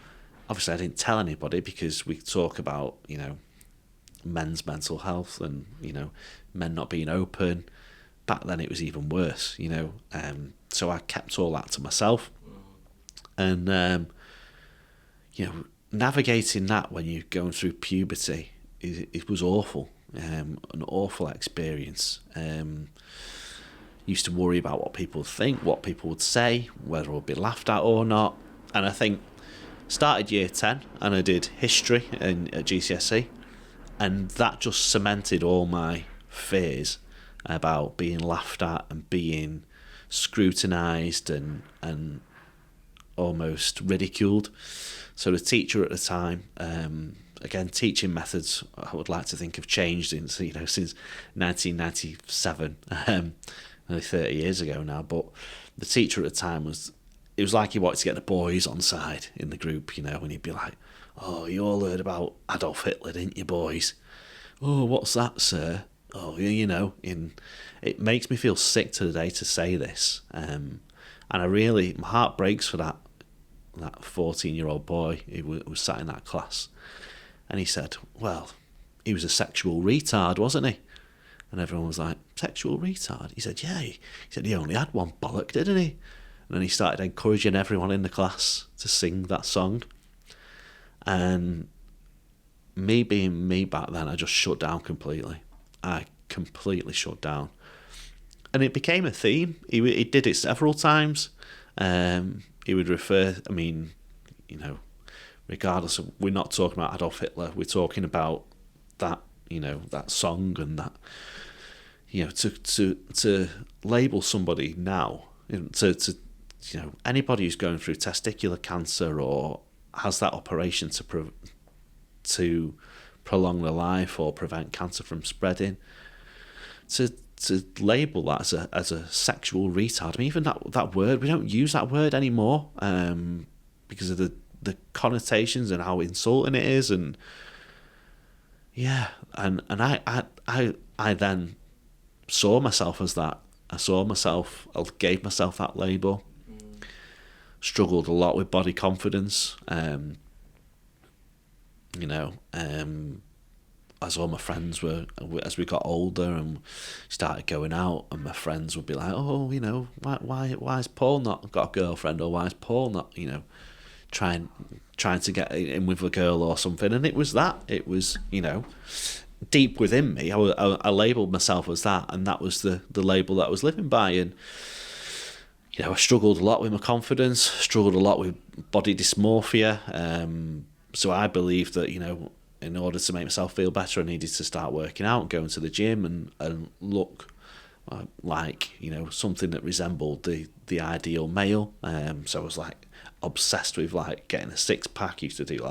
obviously I didn't tell anybody because we talk about, men's mental health and, men not being open. Back then it was even worse, so I kept all that to myself. And, navigating that when you're going through puberty, it was awful. An awful experience. Used to worry about what people would think, what people would say, whether it would be laughed at or not. And I think started year 10 and I did history at GCSE, and that just cemented all my fears about being laughed at and being scrutinised and almost ridiculed. So the teacher at the time, again, teaching methods I would like to think have changed since 1997, nearly 30 years ago now. But the teacher at the time was like he wanted to get the boys on side in the group, and he'd be like, "Oh, you all heard about Adolf Hitler, didn't you, boys? Oh, what's that, sir? Oh, and it makes me feel sick to the day to say this, and my heart breaks for that 14-year-old boy who was sat in that class. And he said, well, he was a sexual retard, wasn't he? And everyone was like, sexual retard? He said, yeah. He said he only had one bollock, didn't he? And then he started encouraging everyone in the class to sing that song. And me being me back then, I just shut down completely. I completely shut down. And it became a theme. He did it several times. He would refer, regardless of, we're not talking about Adolf Hitler, we're talking about that, that song and that, to label somebody now, anybody who's going through testicular cancer or has that operation to prolong their life or prevent cancer from spreading, to label that as a sexual retard. Even that word, we don't use that word anymore, because of the connotations and how insulting it is, and I then saw myself as that. I gave myself that label. Struggled a lot with body confidence, as all my friends were, as we got older and started going out, and my friends would be like, oh, why has Paul not got a girlfriend, or why is Paul not, trying to get in with a girl or something. And it was deep within me. I labelled myself as that, and that was the label that I was living by. And I struggled a lot with my confidence, struggled a lot with body dysmorphia. So I believed that, in order to make myself feel better, I needed to start working out, going to the gym and look like, something that resembled the ideal male. So I was obsessed with getting a 6-pack. Used to do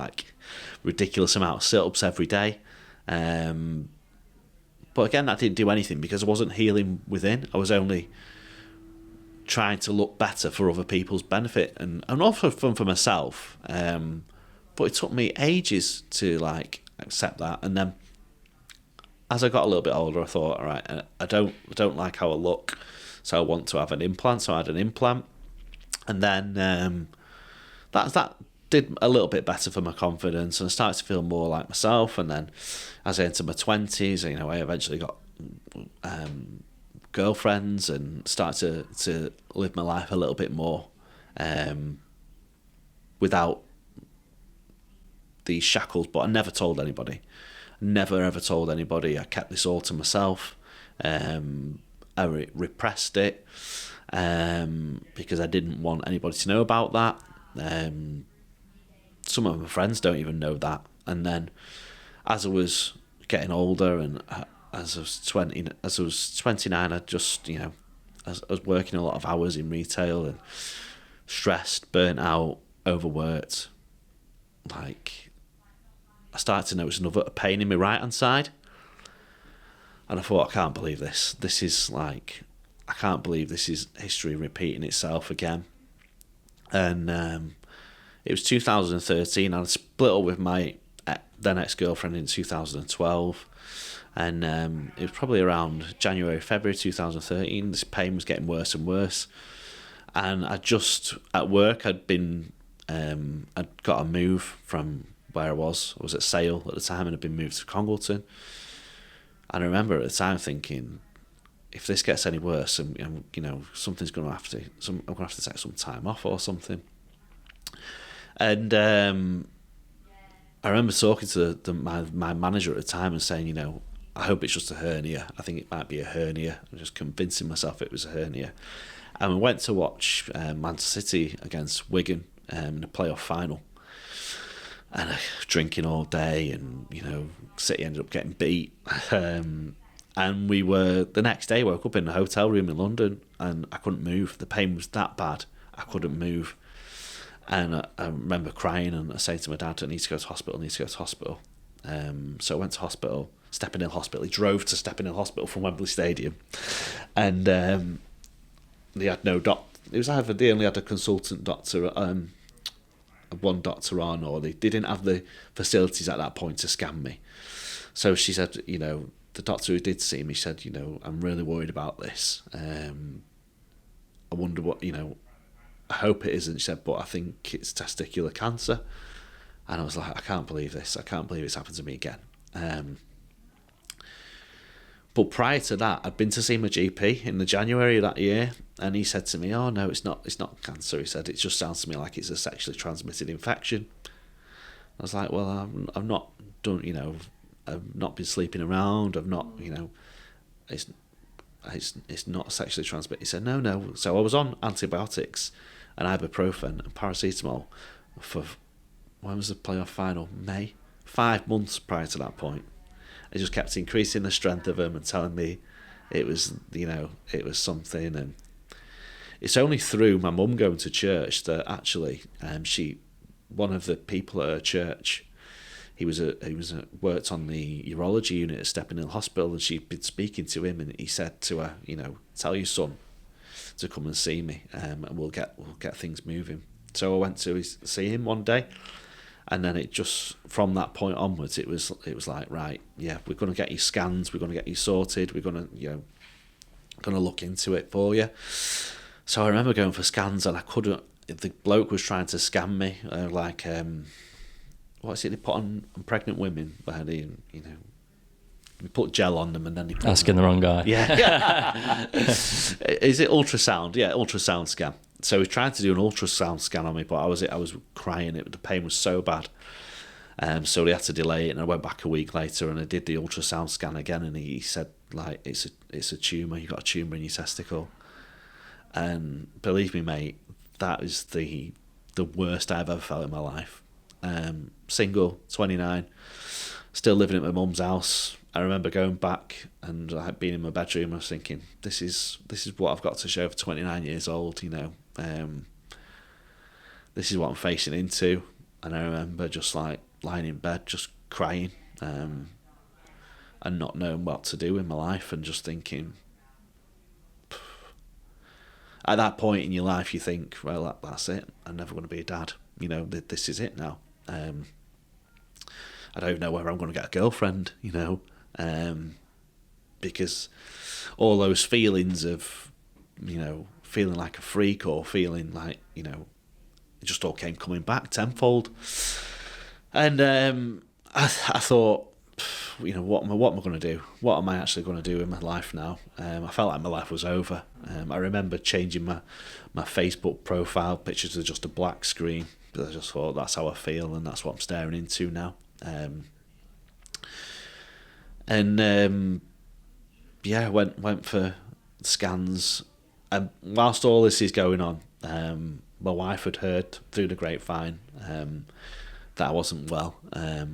ridiculous amount of sit-ups every day. But again, that didn't do anything because I wasn't healing within. I was only trying to look better for other people's benefit and also fun for myself. But it took me ages to accept that. And then as I got a little bit older, I thought, all right, I don't like how I look, so I want to have an implant. So I had an implant, and then that did a little bit better for my confidence, and I started to feel more like myself. And then as I entered my 20s, I eventually got girlfriends and started to live my life a little bit more without these shackles. But I never told anybody. Never ever told anybody. I kept this all to myself. I repressed it because I didn't want anybody to know about that. Some of my friends don't even know that. And then as I was getting older and as I was 29, I just, I was working a lot of hours in retail and stressed, burnt out, overworked. I started to notice another pain in my right hand side, and I thought, I can't believe this. This is like, I can't believe this is history repeating itself again. And it was 2013. I split up with my then ex-girlfriend in 2012. And it was probably around January, February 2013. This pain was getting worse and worse. And I just, at work, I'd got a move from where I was. I was at Sale at the time and had been moved to Congleton. And I remember at the time thinking, if this gets any worse, and you know, something's going to have to, I'm going to have to take some time off or something. And I remember talking to my manager at the time and saying, you know, I hope it's just a hernia. I think it might be a hernia. I'm just convincing myself it was a hernia. And we went to watch Manchester City against Wigan in the playoff final. And drinking all day, and, you know, City ended up getting beat. And we were, the next day, woke up in a hotel room in London, and I couldn't move. The pain was that bad, I couldn't move. And I remember crying and saying to my dad, I need to go to hospital, So I went to hospital, Stepping Hill Hospital. He drove to Stepping Hill Hospital from Wembley Stadium. And they had no it was either they only had a consultant doctor, one doctor on, or they didn't have the facilities at that point to scan me. So she said, you know, the doctor who did see me said, you know, I'm really worried about this. I wonder what, you know, I hope it isn't. She said, but I think it's testicular cancer. And I was like, I can't believe this. I can't believe it's happened to me again. But prior to that, I'd been to see my GP in the January of that year, and he said to me, "Oh no, it's not cancer." He said, "It just sounds to me like it's a sexually transmitted infection." I was like, "Well, I'm not done. You know, I've not been sleeping around. I've not, you know, it's not sexually transmitted." He said, "No." So I was on antibiotics and ibuprofen and paracetamol for, when was the playoff final? May. 5 months prior to that point. It just kept increasing the strength of them and telling me it was, you know, it was something. And it's only through my mum going to church that actually, one of the people at her church, he worked on the urology unit at Stepping Hill Hospital, and she'd been speaking to him, and he said to her, you know, tell your son to come and see me, and we'll get things moving. So I went to see him one day. And then it just, from that point onwards, it was like, right, yeah, we're going to get you scans, we're going to get you sorted, we're going to, you know, going to look into it for you. So I remember going for scans, and I couldn't. The bloke was trying to scan me, what is it they put on pregnant women, where they, you know, we put gel on them and then they put asking the wrong guy. Yeah. Is it ultrasound? Yeah, ultrasound scan. So he was trying to do an ultrasound scan on me, but I was crying. The pain was so bad. So they had to delay it, and I went back a week later and I did the ultrasound scan again, and he said, like, it's a tumour. You got a tumour in your testicle. And believe me, mate, that is the worst I've ever felt in my life. Single, 29, still living at my mum's house. I remember going back and I had been in my bedroom. I was thinking, this is what I've got to show for 29 years old. You know, this is what I'm facing into. And I remember just like lying in bed, just crying, and not knowing what to do in my life, and just thinking. At that point in your life, you think, well, that's it. I'm never going to be a dad. You know, this is it now. I don't know whether I'm going to get a girlfriend, you know, because all those feelings of, you know, feeling like a freak or feeling like, you know, it just all came coming back tenfold. And I thought, you know, what am I going to do? What am I actually going to do in my life now? I felt like my life was over. I remember changing my Facebook profile picture to just a black screen, because I just thought that's how I feel and that's what I'm staring into now. Yeah, went for scans, and whilst all this is going on, my wife had heard through the grapevine that I wasn't well.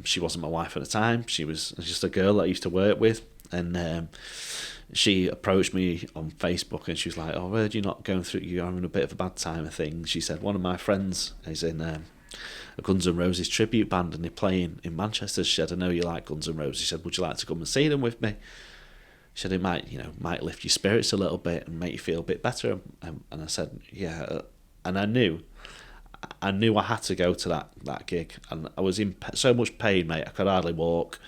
She wasn't my wife at the time. She was just a girl that I used to work with, and she approached me on Facebook, and she was like, "Oh, I heard you're not going through. You're having a bit of a bad time of things." She said, "One of my friends is in a Guns N' Roses tribute band, and they're playing in Manchester. She said, I know you like Guns N' Roses. She said, would you like to come and see them with me? She said, it might lift your spirits a little bit and make you feel a bit better. And I said, yeah. And I knew I had to go to that gig, and I was in so much pain, mate. I could hardly walk,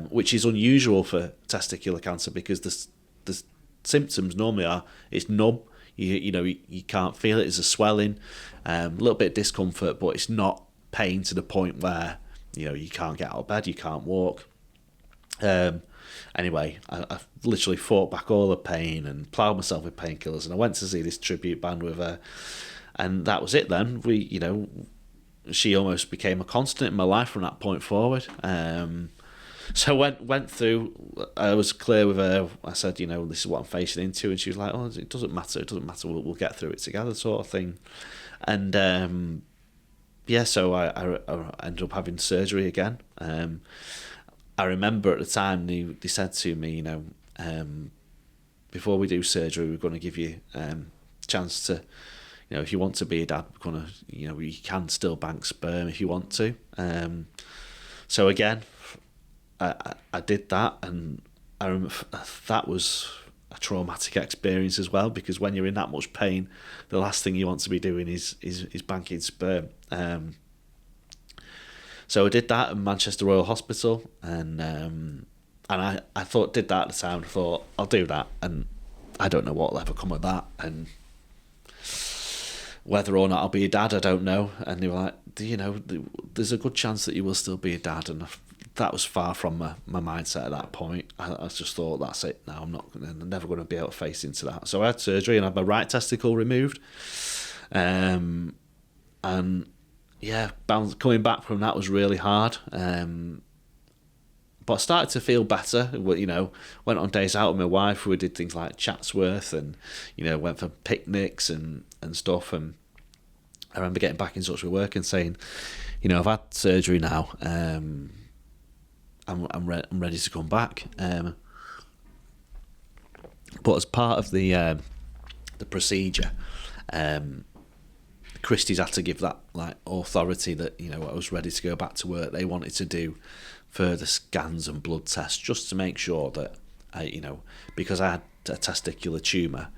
which is unusual for testicular cancer, because the symptoms normally are, it's numb. You can't feel it. It's a swelling, a little bit of discomfort, but it's not pain to the point where you can't get out of bed, you can't walk. Anyway, I literally fought back all the pain and ploughed myself with painkillers, and I went to see this tribute band with her, and that was it. Then she almost became a constant in my life from that point forward. So went through. I was clear with her. I said, this is what I'm facing into, and she was like, "Oh, it doesn't matter. We'll get through it together," sort of thing. And so I ended up having surgery again. I remember at the time they said to me, before we do surgery, we're going to give you a chance to, if you want to be a dad, we're going to, you can still bank sperm if you want to. So again, I did that, and I remember that was a traumatic experience as well, because when you're in that much pain, the last thing you want to be doing is banking sperm. So I did that at Manchester Royal Hospital, and I did that at the time. I thought, I'll do that, and I don't know what will ever come of that, and whether or not I'll be a dad, I don't know. And they were like, there's a good chance that you will still be a dad, and that was far from my mindset at that point. I just thought, that's it. No, I'm never going to be able to face into that. So I had surgery and had my right testicle removed, and coming back from that was really hard. But I started to feel better. Went on days out with my wife. We did things like Chatsworth, and went for picnics and stuff. And I remember getting back in touch with work and saying, I've had surgery now. I'm ready to come back. But as part of the procedure, Christie's had to give that authority that I was ready to go back to work. They wanted to do further scans and blood tests just to make sure that because I had a testicular tumour,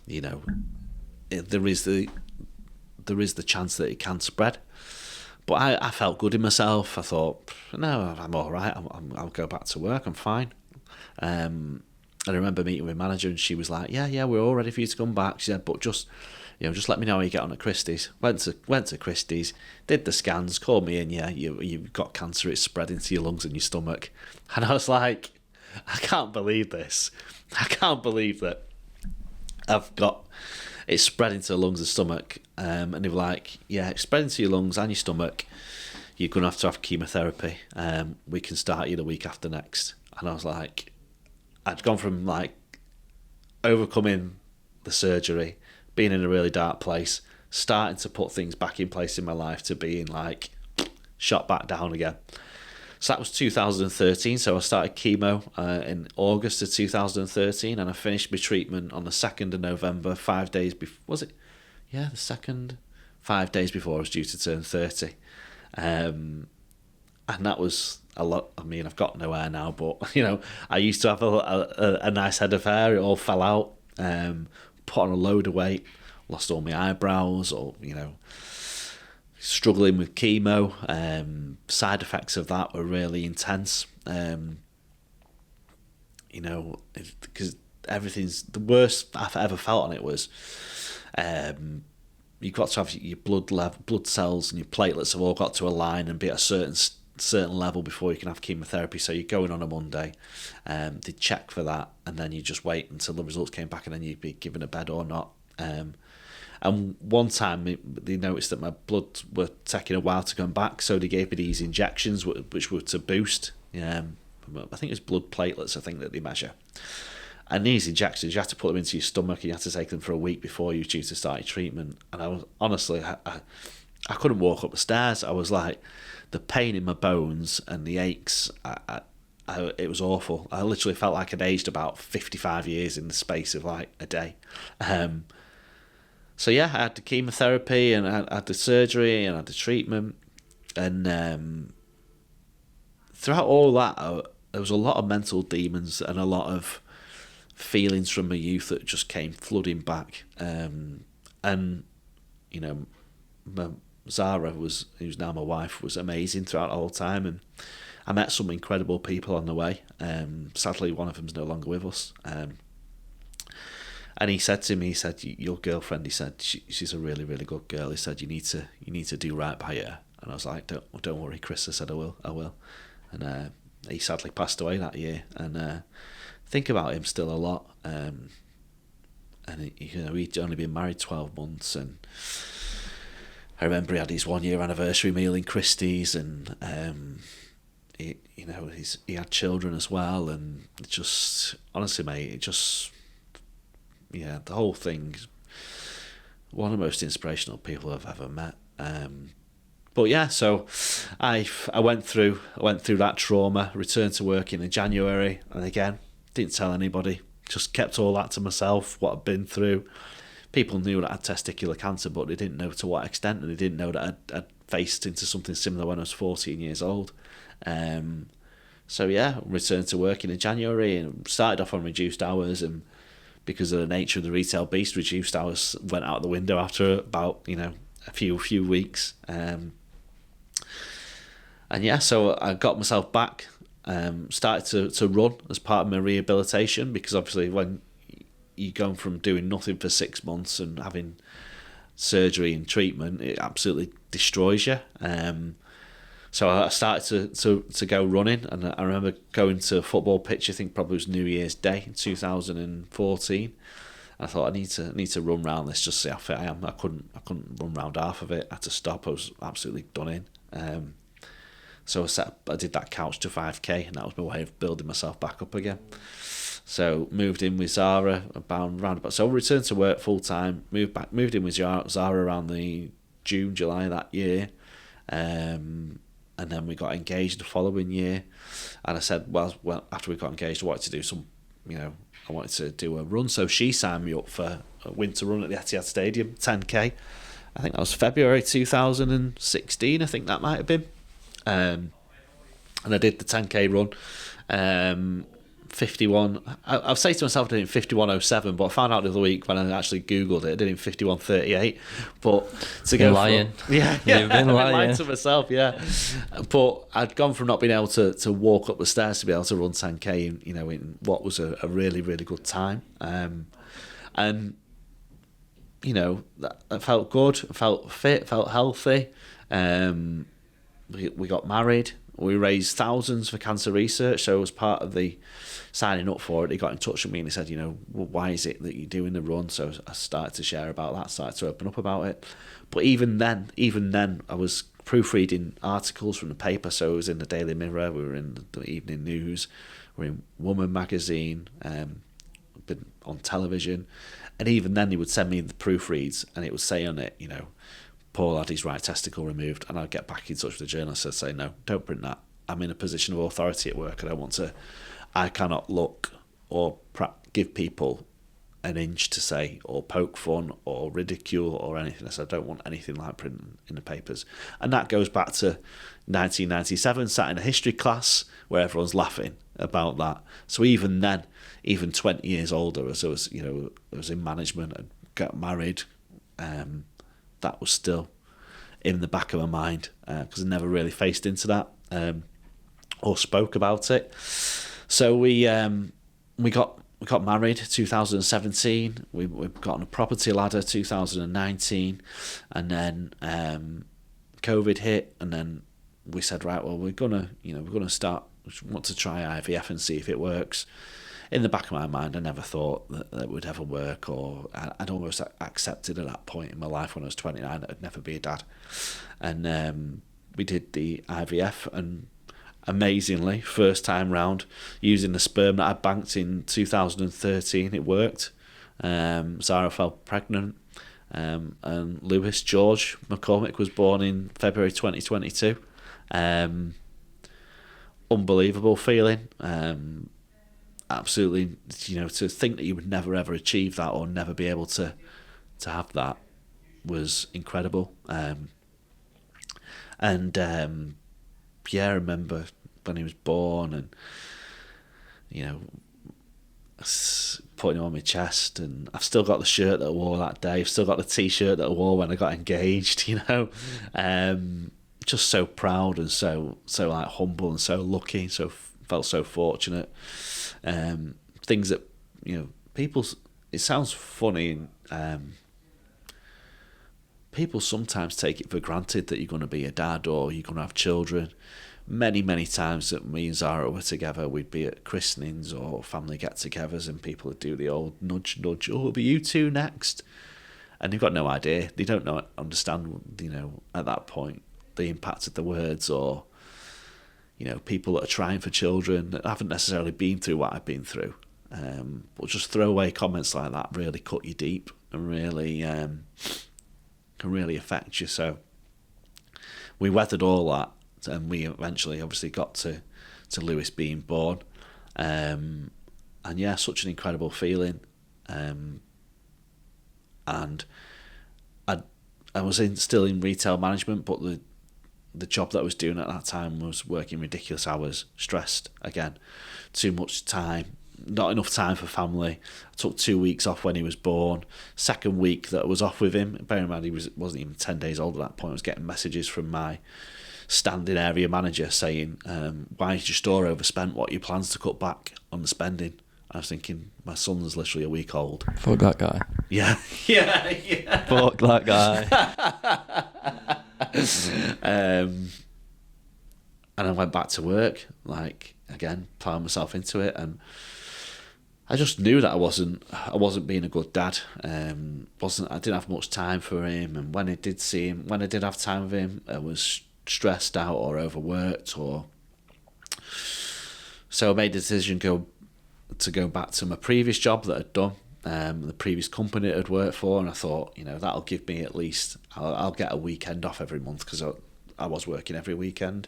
there is the chance that it can spread. But I felt good in myself. I thought, no, I'm all right. I'll go back to work. I'm fine. And I remember meeting with my manager, and she was like, yeah, we're all ready for you to come back. She said, but just let me know how you get on at Christie's. Went to Christie's, did the scans, called me in. Yeah, you've got cancer. It's spread into your lungs and your stomach. And I was like, I can't believe this. I can't believe that it's spread into the lungs and stomach. And they were like, yeah, it's spread into your lungs and your stomach. You're going to have chemotherapy. We can start you the week after next. And I was like, I'd gone from overcoming the surgery, being in a really dark place, starting to put things back in place in my life, to being shot back down again. So that was 2013. So I started chemo in August of 2013, and I finished my treatment on the 2nd of November, 5 days before. Was it? Yeah, the 2nd. 5 days before I was due to turn 30. And that was a lot. I mean, I've got no hair now, but I used to have a nice head of hair. It all fell out. Put on a load of weight, lost all my eyebrows, or struggling with chemo. Side effects of that were really intense. Because everything's the worst I've ever felt on it was. You've got to have your blood cells and your platelets have all got to align and be at a certain level before you can have chemotherapy. So you're going on a Monday, they check for that, and then you just wait until the results came back, and then you'd be given a bed or not. And one time they noticed that my blood were taking a while to come back, so they gave me these injections which were to boost. I think it was blood platelets, I think, that they measure. And these injections, you have to put them into your stomach, and you have to take them for a week before you're due to start your treatment. And I was honestly, I couldn't walk up the stairs. I was like, the pain in my bones and the aches, it was awful. I literally felt like I'd aged about 55 years in the space of a day. So yeah, I had the chemotherapy and I had the surgery and I had the treatment, and throughout all that, there was a lot of mental demons and a lot of feelings from my youth that just came flooding back. And you know, Zara who's now my wife, was amazing throughout the whole time, and I met some incredible people on the way. Sadly, one of them's no longer with us. And he said to me, he said, "Your girlfriend," he said, "she's a really, really good girl." He said, "You need to do right by her." And I was like, "Don't worry, Chris." I said, "I will." And he sadly passed away that year, and think about him still a lot. And he'd only been married 12 months, and I remember he had his 1 year anniversary meal in Christie's, and he had children as well, and it just, honestly, mate, the whole thing's one of the most inspirational people I've ever met. But yeah, so I went through that trauma, returned to work in January, and again, didn't tell anybody, just kept all that to myself, what I'd been through. People knew that I had testicular cancer, but they didn't know to what extent, and they didn't know that I'd faced into something similar when I was 14 years old. So yeah, returned to working in January and started off on reduced hours, and because of the nature of the retail beast, reduced hours went out the window after about a few weeks. And yeah, so I got myself back, started to run as part of my rehabilitation, because obviously when you're going from doing nothing for 6 months and having surgery and treatment, it absolutely destroys you. So I started to go running, and I remember going to a football pitch, I think probably was New Year's Day in 2014. I thought I need to run round this, just see how fit I am. I couldn't run round half of it. I had to stop. I was absolutely done in. So I did that couch to 5k, and that was my way of building myself back up again. So moved in with Zara so returned to work full time. Moved in with Zara around the June, July that year. And then we got engaged the following year, and I said, well, after we got engaged, I wanted to do a run. So she signed me up for a winter run at the Etihad Stadium, 10k. I think that was February 2016. I think that might have been. And I did the 10k run. 51. I've said to myself I did it in 51:07, but I found out the other week when I actually googled it, I did it in 51:38. But to go lying. You've been lying to myself, yeah. But I'd gone from not being able to walk up the stairs to be able to run 10k in what was a really, really good time. And that felt good, felt fit, felt healthy. We got married. We raised thousands for cancer research. So as part of the signing up for it, he got in touch with me and he said, why is it that you're doing the run? So I started to share about that, started to open up about it. But even then, I was proofreading articles from the paper. So it was in the Daily Mirror, we were in the Evening News, we were in Woman magazine, been on television. And even then he would send me the proofreads, and it would say on it, Paul had his right testicle removed, and I'd get back in touch with the journalist and say, no, don't print that. I'm in a position of authority at work. I cannot look or give people an inch to say, or poke fun or ridicule or anything. I said, I don't want anything like printing in the papers. And that goes back to 1997, sat in a history class where everyone's laughing about that. So even then, even 20 years older, as I was, I was in management, I got married, that was still in the back of my mind, because I never really faced into that or spoke about it. So we got married 2017. We got on a property ladder 2019, and then COVID hit, and then we said, right, well, we're gonna start. We want to try IVF and see if it works. In the back of my mind, I never thought that it would ever work, or I'd almost accepted at that point in my life when I was 29 that I'd never be a dad. And we did the IVF, and amazingly, first time round, using the sperm that I banked in 2013, it worked. Zara fell pregnant, and Lewis George McCormick was born in February 2022. Unbelievable feeling. Absolutely, to think that you would never ever achieve that or never be able to have that was incredible. And I remember when he was born, and putting him on my chest, and I've still got the shirt that I wore that day. I've still got the T-shirt that I wore when I got engaged. Just so proud and so like humble and so lucky. Felt so fortunate. Things that people. It sounds funny. People sometimes take it for granted that you're going to be a dad or you're going to have children. Many, many times that me and Zara were together, we'd be at christenings or family get-togethers, and people would do the old nudge, nudge, oh, it'll be you two next. And they've got no idea. They don't understand, at that point, the impact of the words, or, people that are trying for children that haven't necessarily been through what I've been through. But just throwaway comments like that really cut you deep and really can really affect you. So we weathered all that, and we eventually obviously got to Lewis being born. And yeah, such an incredible feeling. And I was still in retail management, but the job that I was doing at that time was working ridiculous hours, stressed again, too much time, not enough time for family. I took 2 weeks off when he was born. Second week that I was off with him, bear in mind he wasn't even 10 days old at that point, I was getting messages from my standing area manager saying, why is your store overspent? What are your plans to cut back on the spending? I was thinking, my son's literally a week old. Fuck that guy. Yeah. Fuck that guy. And I went back to work, again, plowing myself into it, and I just knew that I wasn't being a good dad. I didn't have much time for him, and when I did see him, when I did have time with him, I was stressed out or overworked, so I made the decision to go back to my previous job that I'd done, the previous company that I'd worked for, and I thought, that'll give me at least, I'll get a weekend off every month, because I was working every weekend,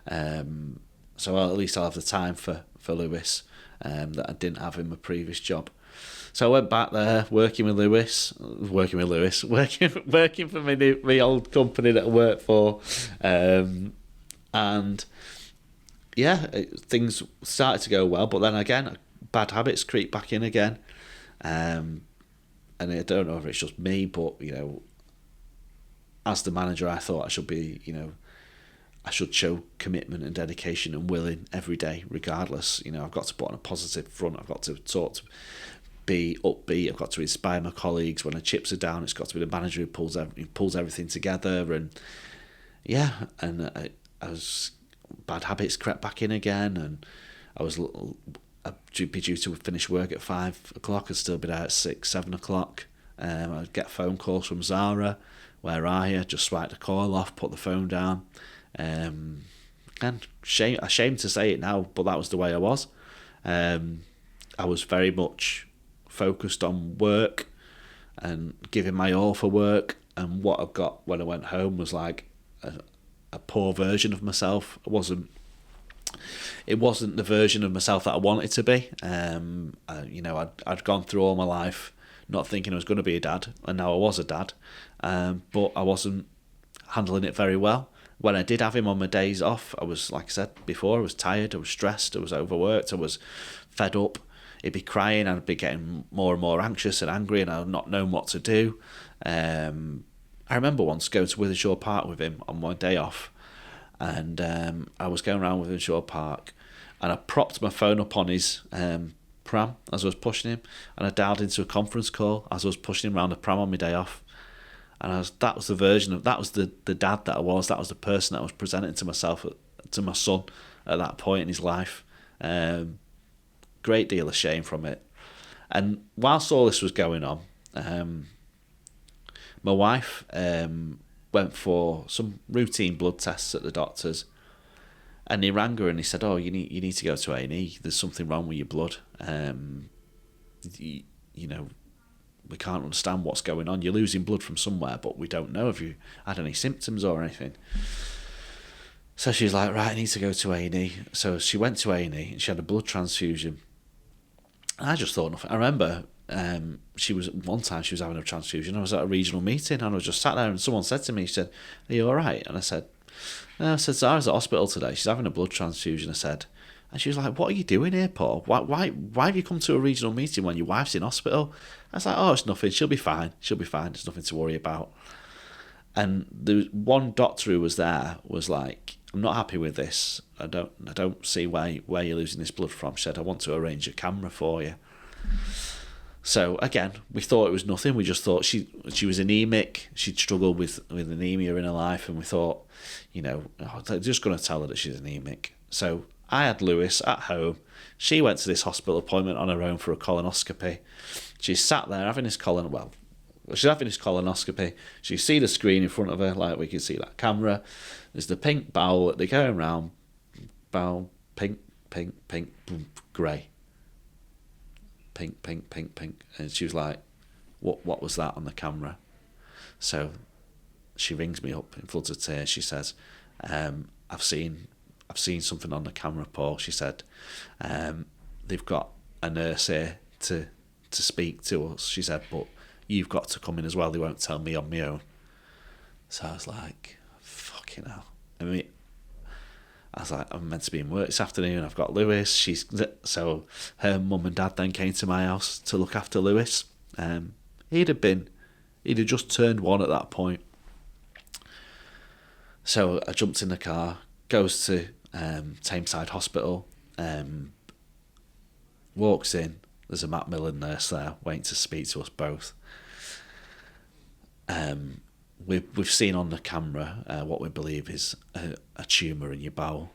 so at least I'll have the time for Lewis that I didn't have in my previous job. So I went back there, working for my old company that I worked for, and yeah, things started to go well, but then again, bad habits creep back in again, and I don't know if it's just me, but as the manager, I thought I should be, I should show commitment and dedication and willing every day, regardless. I've got to put on a positive front. I've got to be upbeat. I've got to inspire my colleagues. When the chips are down, it's got to be the manager who pulls everything together. And yeah, and I was, bad habits crept back in again, and I'd be due to finish work at 5 o'clock. I'd still be there at 6, 7 o'clock. I'd get phone calls from Zara. Where are you? Just swipe the call off, put the phone down. And ashamed to say it now, but that was the way I was. I was very much focused on work and giving my all for work, and what I got when I went home was like a poor version of myself. It wasn't the version of myself that I wanted to be. I'd gone through all my life not thinking I was going to be a dad, and now I was a dad, but I wasn't handling it very well. When I did have him on my days off, I was, like I said before, I was tired, I was stressed, I was overworked, I was fed up. He'd be crying, I'd be getting more and more anxious and angry, and I'd not known what to do. I remember once going to Withershaw Park with him on my day off, and I was going around Withershaw Park, and I propped my phone up on his pram as I was pushing him, and I dialed into a conference call as I was pushing him around the pram on my day off. And that was the dad that I was. That was the person that I was presenting to myself, to my son at that point in his life. Great deal of shame from it. And whilst all this was going on, my wife went for some routine blood tests at the doctor's, and he rang her and he said, "Oh, you need to go to A&E. There's something wrong with your blood. We can't understand what's going on. You're losing blood from somewhere, but we don't know if you had any symptoms or anything." So she's like, "Right, I need to go to A&E." So she went to A&E and she had a blood transfusion. And I just thought nothing. I remember she was having a transfusion. I was at a regional meeting and I was just sat there and someone said to me, she said, "Are you all right?" And I said, "No." I said, "Zara's at hospital today. She's having a blood transfusion." I said, and she was like, "What are you doing here, Paul? Why have you come to a regional meeting when your wife's in hospital?" I was like, "Oh, it's nothing. She'll be fine. She'll be fine. There's nothing to worry about." And the one doctor who was there was like, "I'm not happy with this. I don't see where you're losing this blood from." She said, "I want to arrange a camera for you." So again, we thought it was nothing. We just thought she was anemic. She'd struggled with anemia in her life, and we thought, they're just going to tell her that she's anemic. So I had Lewis at home. She went to this hospital appointment on her own for a colonoscopy. She sat there having this she's having this colonoscopy. She see the screen in front of her, like we can see that camera. There's the pink bowel that they're going around. Bowel, pink, pink, pink, boom, grey. Pink, pink, pink, pink. And she was like, what was that on the camera? So she rings me up in floods of tears. She says, I've seen something on the camera, Paul. She said, they've got a nurse here to speak to us. She said, but you've got to come in as well. They won't tell me on my own. So I was like, fucking hell. I was like, I'm meant to be in work this afternoon. I've got Lewis. So her mum and dad then came to my house to look after Lewis. He'd have just turned 1 at that point. So I jumped in the car, goes to Tameside Hospital, walks in. There's a Macmillan nurse there waiting to speak to us both. We've seen on the camera what we believe is a tumour in your bowel.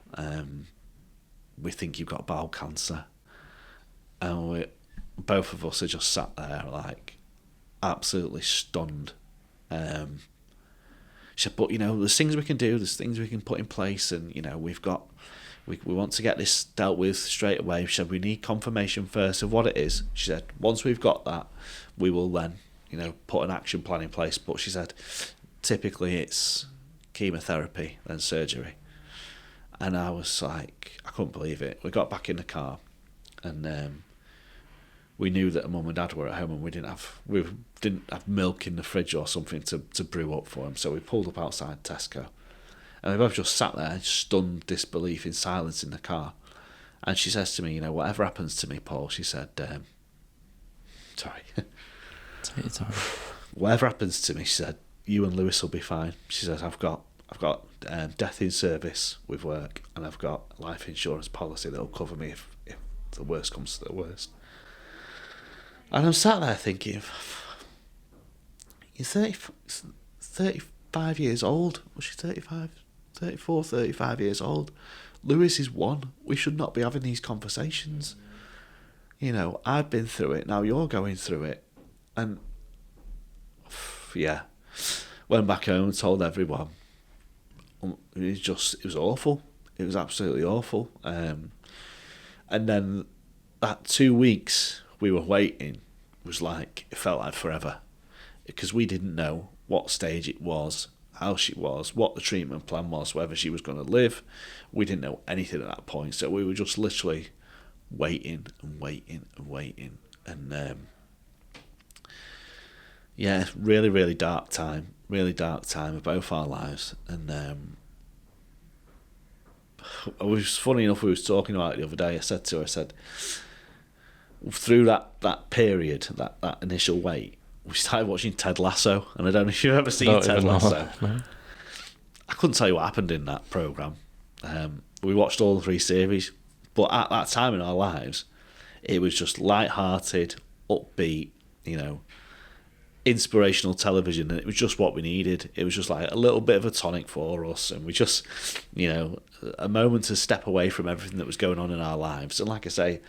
We think you've got bowel cancer. And both of us are just sat there like absolutely stunned. She said, but there's things we can do, there's things we can put in place, and we want to get this dealt with straight away. She said, we need confirmation first of what it is. She said, once we've got that, we will then put an action plan in place. But she said, typically it's chemotherapy and surgery. And I was like, I couldn't believe it. We got back in the car and we knew that her mum and dad were at home, and we didn't have milk in the fridge or something to brew up for them. So we pulled up outside Tesco, and we both just sat there in stunned disbelief in silence in the car. And she says to me, whatever happens to me, Paul, she said, sorry. Take your time. Whatever happens to me, she said, you and Lewis will be fine. She says, I've got death in service with work, and I've got a life insurance policy that'll cover me if the worst comes to the worst. And I'm sat there thinking, you're 35 years old. Was she 35? 34, 35 years old. Lewis is 1. We should not be having these conversations. I've been through it. Now you're going through it. And yeah, went back home and told everyone. It was awful. It was absolutely awful. And then that 2 weeks we were waiting was like, it felt like forever, because we didn't know what stage it was, how she was, what the treatment plan was, whether she was going to live. We didn't know anything at that point, so we were just literally waiting and waiting and waiting. And yeah, really, really dark time of both our lives. And it was funny enough, we was talking about it the other day. I said to her, through that period, that initial wait, we started watching Ted Lasso, and I don't know if you've ever seen Ted Lasso. No. I couldn't tell you what happened in that programme. We watched all 3 series, but at that time in our lives, it was just light-hearted, upbeat, inspirational television, and it was just what we needed. It was just like a little bit of a tonic for us, and we just, a moment to step away from everything that was going on in our lives. And like I say,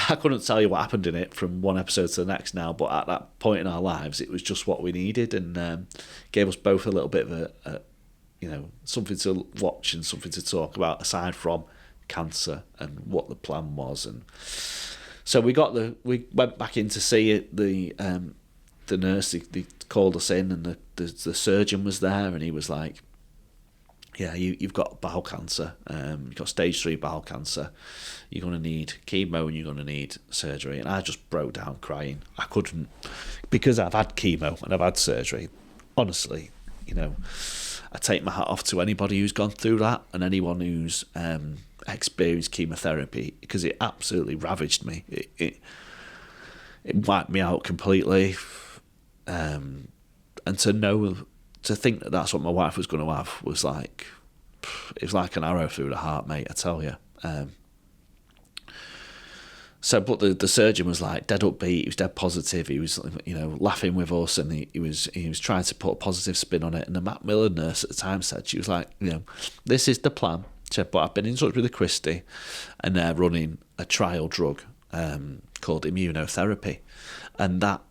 I couldn't tell you what happened in it from one episode to the next now, but at that point in our lives, it was just what we needed, and gave us both a little bit of a something to watch and something to talk about aside from cancer and what the plan was. And so we went back in to see it. The nurse, they called us in, and the surgeon was there, and he was like, yeah, you've got bowel cancer, you've got stage 3 bowel cancer, you're going to need chemo and you're going to need surgery. And I just broke down crying. I couldn't, because I've had chemo and I've had surgery. Honestly, I take my hat off to anybody who's gone through that and anyone who's experienced chemotherapy, because it absolutely ravaged me. It wiped me out completely. And to think that that's what my wife was going to have was like, it was like an arrow through the heart, mate, I tell you. But the surgeon was like dead upbeat. He was dead positive. He was, laughing with us, and he was trying to put a positive spin on it. And the Macmillan nurse at the time said, she was like, this is the plan. She said, but I've been in touch with the Christie, and they're running a trial drug called immunotherapy, and that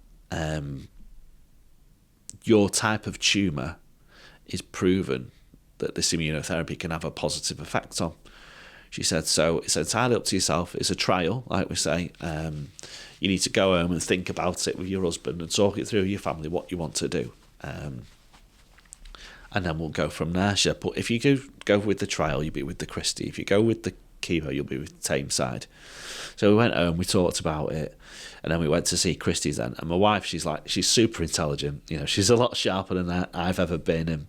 your type of tumour is proven that this immunotherapy can have a positive effect on. She said, so it's entirely up to yourself. It's a trial, like we say. You need to go home and think about it with your husband and talk it through with your family, what you want to do. And then we'll go from there. She said, but if you go with the trial, you'll be with the Christie. If you go with the chemo, you'll be with the Tameside. So we went home, we talked about it, and then we went to see Christie's then. And my wife, she's super intelligent. She's a lot sharper than I've ever been. And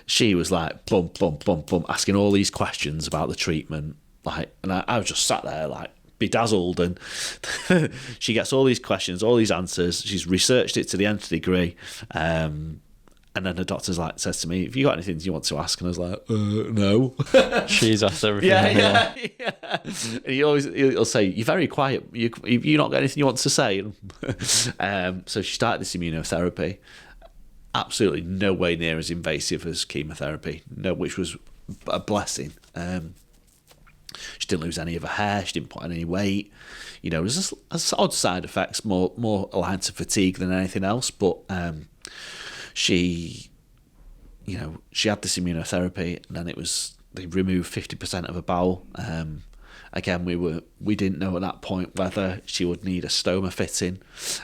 she was like, bum, bum, bum, bum, asking all these questions about the treatment. And I was just sat there like bedazzled. And she gets all these questions, all these answers. She's researched it to the nth degree. And then the doctor's says to me, "Have you got anything you want to ask?" And I was like, "No." She's asked everything. Yeah. And he'll say, "You're very quiet. You not got anything you want to say?" So she started this immunotherapy. Absolutely no way near as invasive as chemotherapy. No, which was a blessing. She didn't lose any of her hair. She didn't put on any weight. It was just odd side effects, more aligned to fatigue than anything else. But she had this immunotherapy, and then they removed 50% of her bowel. Again, we didn't know at that point whether she would need a stoma fitting,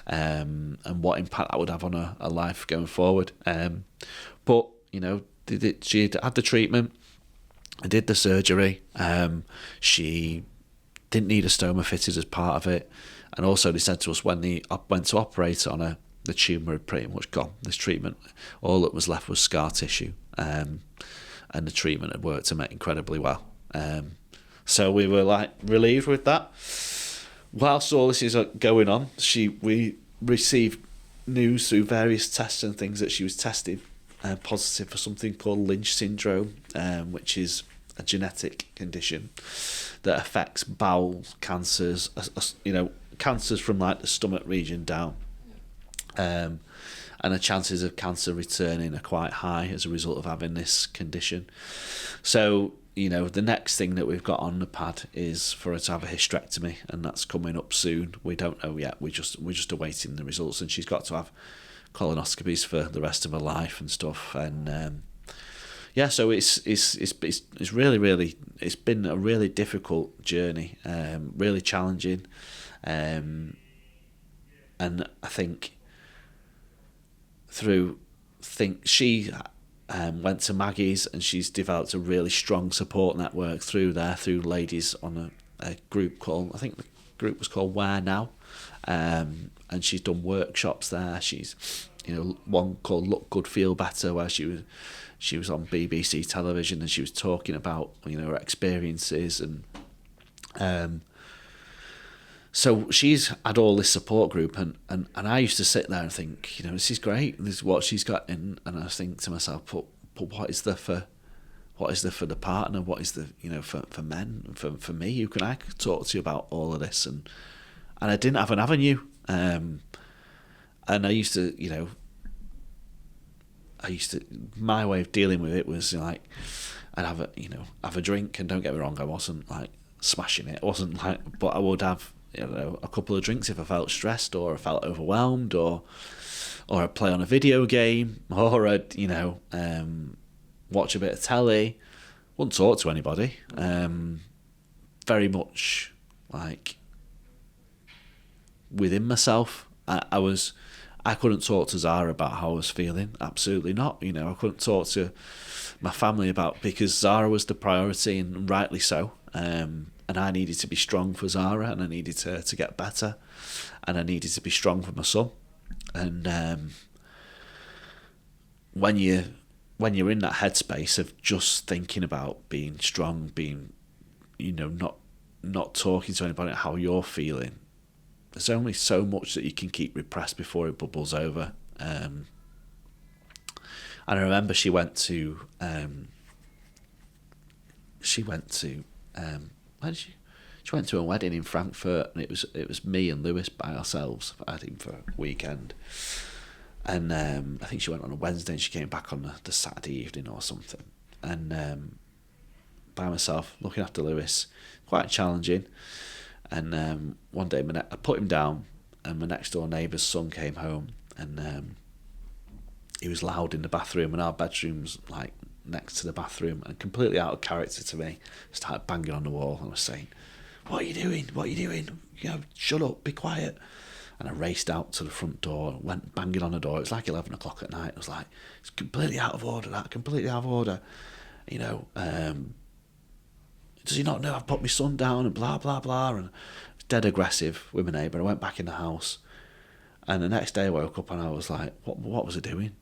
and what impact that would have on her life going forward. But she had the treatment, and did the surgery. She didn't need a stoma fitted as part of it, and also they said to us when they went to operate on her, the tumour had pretty much gone. This treatment, all that was left was scar tissue, and the treatment had worked incredibly well. So we were relieved with that. Whilst all this is going on, we received news through various tests and things that she was tested positive for something called Lynch syndrome, which is a genetic condition that affects bowel cancers, cancers from the stomach region down. And the chances of cancer returning are quite high as a result of having this condition. So, the next thing that we've got on the pad is for her to have a hysterectomy, and that's coming up soon. We don't know yet. We're just awaiting the results, and she's got to have colonoscopies for the rest of her life and stuff. And so it's really it's been a really difficult journey, really challenging, and I think she went to Maggie's, and she's developed a really strong support network through ladies on a group called, I think the group was called Where Now, and she's done workshops there. She's one called Look Good Feel Better, where she was on BBC television, and she was talking about her experiences, and so she's had all this support group, and I used to sit there and think, this is great, this is what she's got in, and I think to myself, but what is there for the partner? What is the for men, for me? Who can I talk to about all of this? And I didn't have an avenue, and I used to my way of dealing with it was I'd have a drink, and don't get me wrong, I wasn't smashing it. I wasn't but I would have a couple of drinks if I felt stressed or I felt overwhelmed, or I'd play on a video game, or I'd watch a bit of telly. Wouldn't talk to anybody. Very much within myself. I I couldn't talk to Zara about how I was feeling. Absolutely not. You know, I couldn't talk to my family about, because Zara was the priority, and rightly so. And I needed to be strong for Zara, and I needed to get better, and I needed to be strong for my son. And when you're in that headspace of just thinking about being strong, being, you know, not talking to anybody about how you're feeling, there's only so much that you can keep repressed before it bubbles over. And I remember she went to where did she went to a wedding in Frankfurt, and it was me and Lewis by ourselves. I had him for a weekend, and I think she went on a Wednesday and she came back on the Saturday evening or something. And by myself, looking after Lewis, quite challenging. And one day I put him down, and my next door neighbour's son came home, and he was loud in the bathroom, and our bedroom's like next to the bathroom, and completely out of character to me, started banging on the wall and was saying, "What are you doing? What are you doing? You know, shut up, be quiet." And I raced out to the front door, went banging on the door. It was like 11 o'clock at night. I was like, "It's completely out of order, that, completely out of order. You know, does he not know I've put my son down?" And blah, blah, blah. And dead aggressive with my neighbour. I went back in the house. And the next day I woke up and I was like, what was I doing?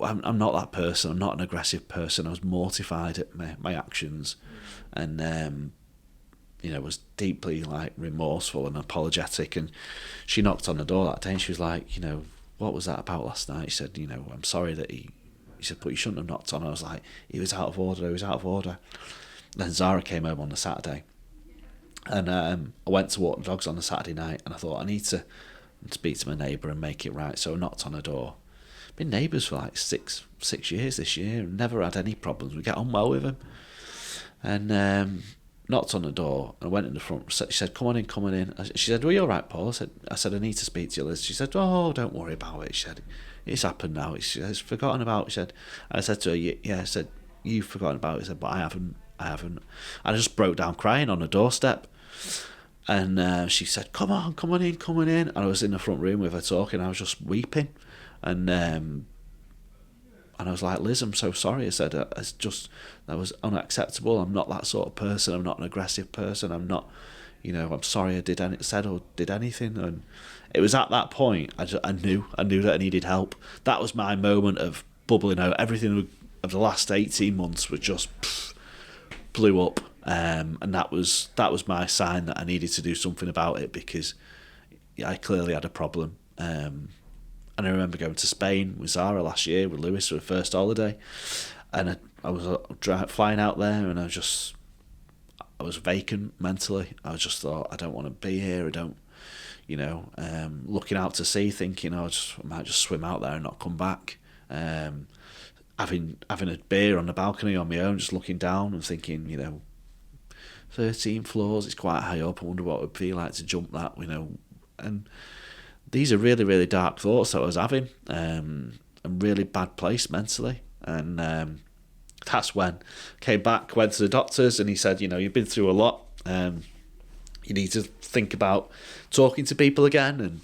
I'm not that person. I'm not an aggressive person. I was mortified at my actions. And, you know, was deeply, like, remorseful and apologetic. And she knocked on the door that day and she was like, you know, "What was that about last night?" She said, "You know, I'm sorry that he said, but you shouldn't have knocked on." I was like, "He was out of order. He was out of order." Then Zara came home on the Saturday, and I went to walk the dogs on the Saturday night, and I thought I need to speak to my neighbour and make it right. So I knocked on her door. Been neighbours for like six years this year, and never had any problems. We get on well with him. And knocked on the door, and I went in the front. She said, "Come on in, come on in." She said, "Are you all right, Paul?" I said, "I need to speak to you, Liz." She said, "Oh, don't worry about it." She said, "It's happened now. It's forgotten about." She said, and I said to her, "Yeah." I said, "You've forgotten about it." She said, "But I haven't. And I just broke down crying on the doorstep. And she said, come on in. And I was in the front room with her talking. I was just weeping. And I was like, "Liz, I'm so sorry." I said, "It's just, that was unacceptable. I'm not that sort of person. I'm not an aggressive person. I'm not, you know, I'm sorry I did anything." And it was at that point I knew that I needed help. That was my moment of bubbling out. Everything of the last 18 months was just blew up. And that was my sign that I needed to do something about it, because I clearly had a problem. And I remember going to Spain with Zara last year with Lewis for the first holiday, and I was flying out there, and I was vacant mentally. I just thought, I don't want to be here. I don't, you know, looking out to sea, thinking I might just swim out there and not come back. Having a beer on the balcony on my own, just looking down and thinking, you know, 13 floors, it's quite high up. I wonder what it would feel like to jump that, you know. And these are really, really dark thoughts that I was having. A really bad place mentally. And that's when I came back, went to the doctors, and he said, you know, you've been through a lot. You need to think about talking to people again, and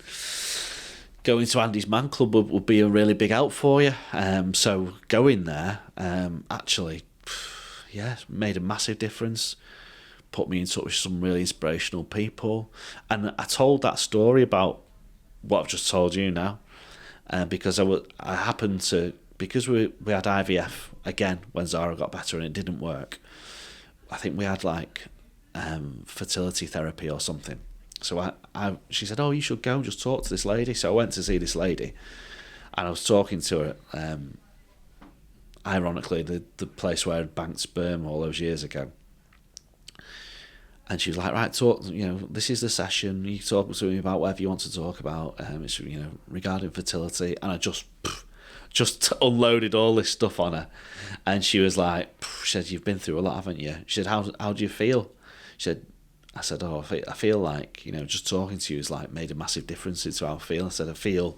going to Andy's Man Club would be a really big help for you. So going there actually, made a massive difference. Put me in touch with some really inspirational people. And I told that story about what I've just told you now, because I happened to, because we had IVF again when Zara got better and it didn't work. I think we had like fertility therapy or something. So she said, "Oh, you should go and just talk to this lady." So I went to see this lady, and I was talking to her. Ironically, the place where I'd banked sperm all those years ago. And she was like, "Right, talk. You know, this is the session. You talk to me about whatever you want to talk about. It's, you know, regarding fertility." And I just unloaded all this stuff on her, and she was like, she said, "You've been through a lot, haven't you?" She said, "How do you feel?" I said, "Oh, I feel like, you know, just talking to you has like made a massive difference into how I feel." I said, "I feel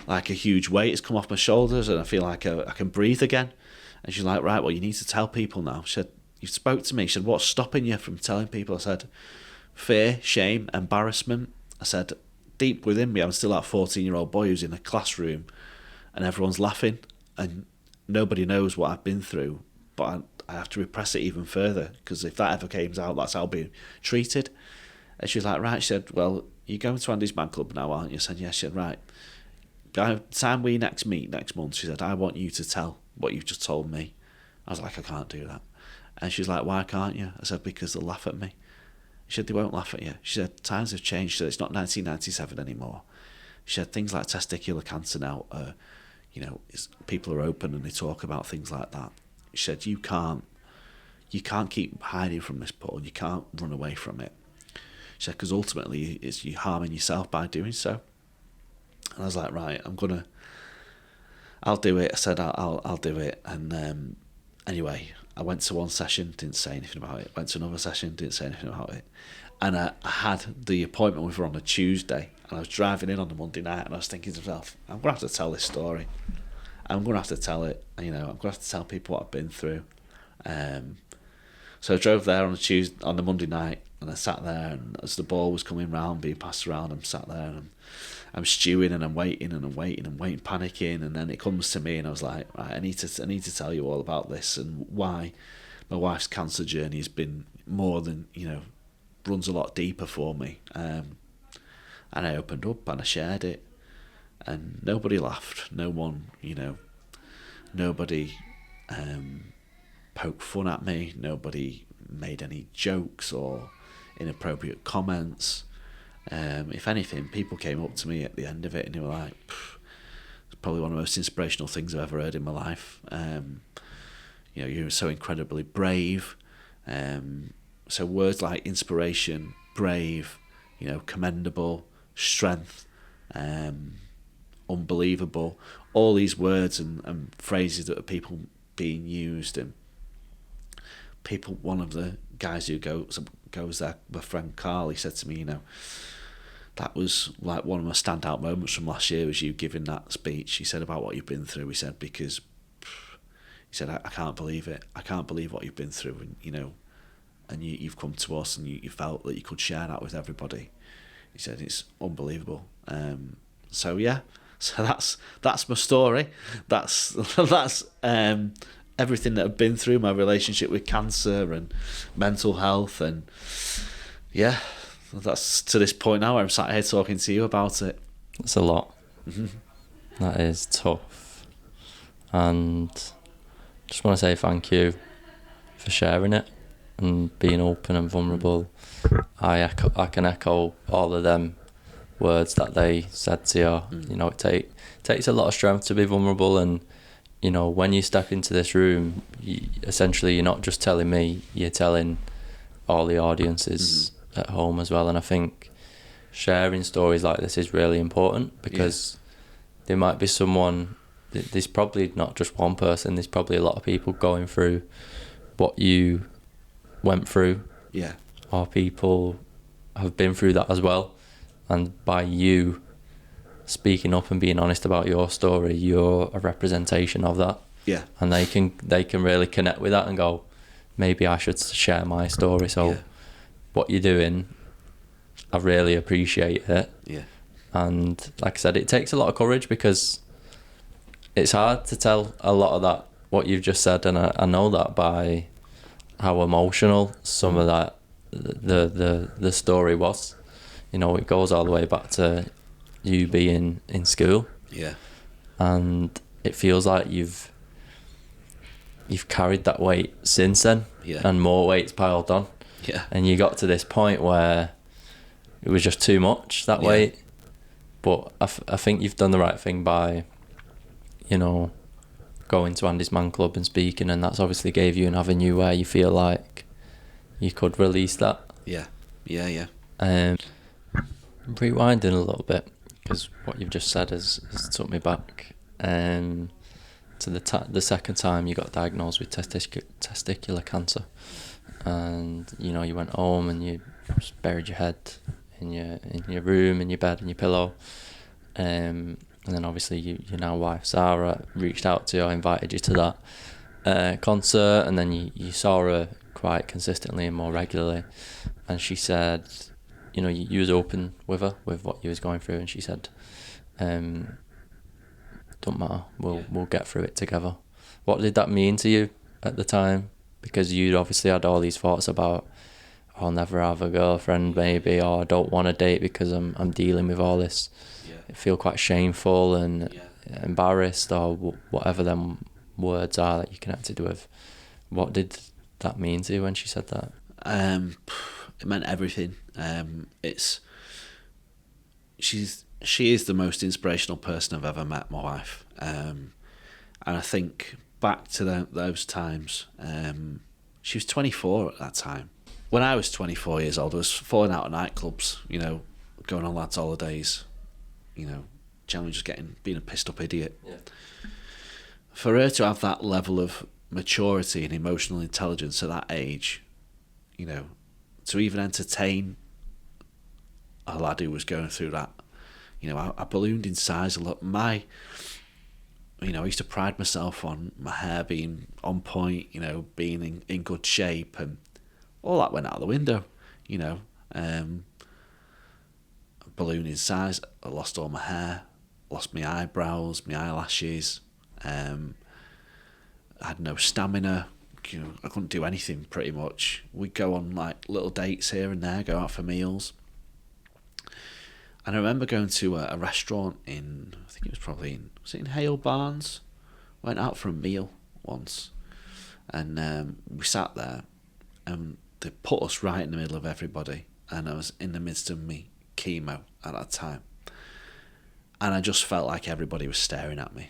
like a huge weight has come off my shoulders, and I feel like I can breathe again." And she's like, "Right, well, you need to tell people now." She said, "You spoke to me." She said, "What's stopping you from telling people?" I said, "Fear, shame, embarrassment." I said, deep within me, I'm still that 14-year-old boy who's in a classroom and everyone's laughing and nobody knows what I've been through, but I have to repress it even further, because if that ever came out, that's how I'll be treated. And she was like, right, she said, well, you're going to Andy's Man Club now, aren't you? I said, yes. She said, right, by the time we next meet next month, she said, I want you to tell what you've just told me. I was like, I can't do that. And she's like, why can't you? I said, because they'll laugh at me. She said, they won't laugh at you. She said, times have changed. She said, it's not 1997 anymore. She said, things like testicular cancer now, people are open and they talk about things like that. She said, you can't keep hiding from this, Paul. You can't run away from it. She said, because ultimately you're harming yourself by doing so. And I was like, right, I'll do it. I said, I'll do it. And anyway, I went to one session, didn't say anything about it. Went to another session, didn't say anything about it. And I had the appointment with her on a Tuesday, and I was driving in on the Monday night, and I was thinking to myself, I'm going to have to tell this story. I'm going to have to tell it. I'm going to have to tell people what I've been through. So I drove there on the Monday night, and I sat there, and as the ball was coming round, being passed around, I'm sat there, and I'm stewing, and I'm waiting, panicking, and then it comes to me, and I was like, right, I need to tell you all about this, and why my wife's cancer journey has been more than, runs a lot deeper for me. And I opened up and I shared it, and nobody laughed. No one, nobody poked fun at me. Nobody made any jokes or inappropriate comments. If anything, people came up to me at the end of it and they were like, it's probably one of the most inspirational things I've ever heard in my life. You're so incredibly brave. So words like inspiration, brave, commendable, strength, unbelievable, all these words and phrases that are people being used, and people, one of the guys who goes there, my friend Carl, he said to me, that was like one of my standout moments from last year, was you giving that speech. He said, about what you've been through. He said, because he said, I can't believe it. I can't believe what you've been through, and you've come to us and you felt that you could share that with everybody. He said, it's unbelievable. So that's my story. That's everything that I've been through, my relationship with cancer and mental health, and that's to this point now where I'm sat here talking to you about it. It's a lot. Mm-hmm. That is tough, and just want to say thank you for sharing it and being open and vulnerable. I can echo all of them words that they said to you. It takes a lot of strength to be vulnerable, and when you step into this room, essentially you're not just telling me, you're telling all the audiences at home as well. And I think sharing stories like this is really important, because there might be someone, there's probably not just one person, there's probably a lot of people going through what you went through, or people have been through that as well, and by you speaking up and being honest about your story, you're a representation of that, and they can really connect with that and go, maybe I should share my story. So what you're doing, I really appreciate it, and like I said, it takes a lot of courage, because it's hard to tell a lot of that, what you've just said, and I know that by how emotional some of that the story was. It goes all the way back to you being in school, and it feels like you've carried that weight since then, and more weight's piled on, and you got to this point where it was just too much, that weight. But I think you've done the right thing by going to Andy's Man Club and speaking, and that's obviously gave you an avenue where you feel like you could release that. Rewinding a little bit, because what you've just said has took me back to the second time you got diagnosed with testicular cancer, and you went home and you just buried your head in your room, in your bed, in your pillow, and then obviously your now wife Sarah reached out to you, invited you to that concert, and then you saw her quite consistently and more regularly, and she said you know, you was open with her with what you was going through, and she said, "Don't matter, we'll get through it together." What did that mean to you at the time? Because you obviously had all these thoughts about, I'll never have a girlfriend, maybe, or I don't want to date because I'm dealing with all this. Yeah. I feel quite shameful and embarrassed, or whatever them words are that you connected with. What did that mean to you when she said that? It meant everything. She is the most inspirational person I've ever met in my life. And I think back to those times, she was 24 at that time. When I was 24 years old, I was falling out of nightclubs, you know, going on lads' holidays, you know, generally just being a pissed up idiot. Yeah. For her to have that level of maturity and emotional intelligence at that age, you know, to even entertain a lad who was going through that, you know, I ballooned in size a lot. I used to pride myself on my hair being on point, you know, being in good shape, and all that went out the window, you know. Balloon in size, I lost all my hair, lost my eyebrows, my eyelashes, I had no stamina, you know, I couldn't do anything pretty much. We'd go on like little dates here and there, go out for meals. And I remember going to a restaurant in, I think it was probably was it in Hale Barnes? Went out for a meal once, and we sat there, and they put us right in the middle of everybody, and I was in the midst of me chemo at that time, and I just felt like everybody was staring at me.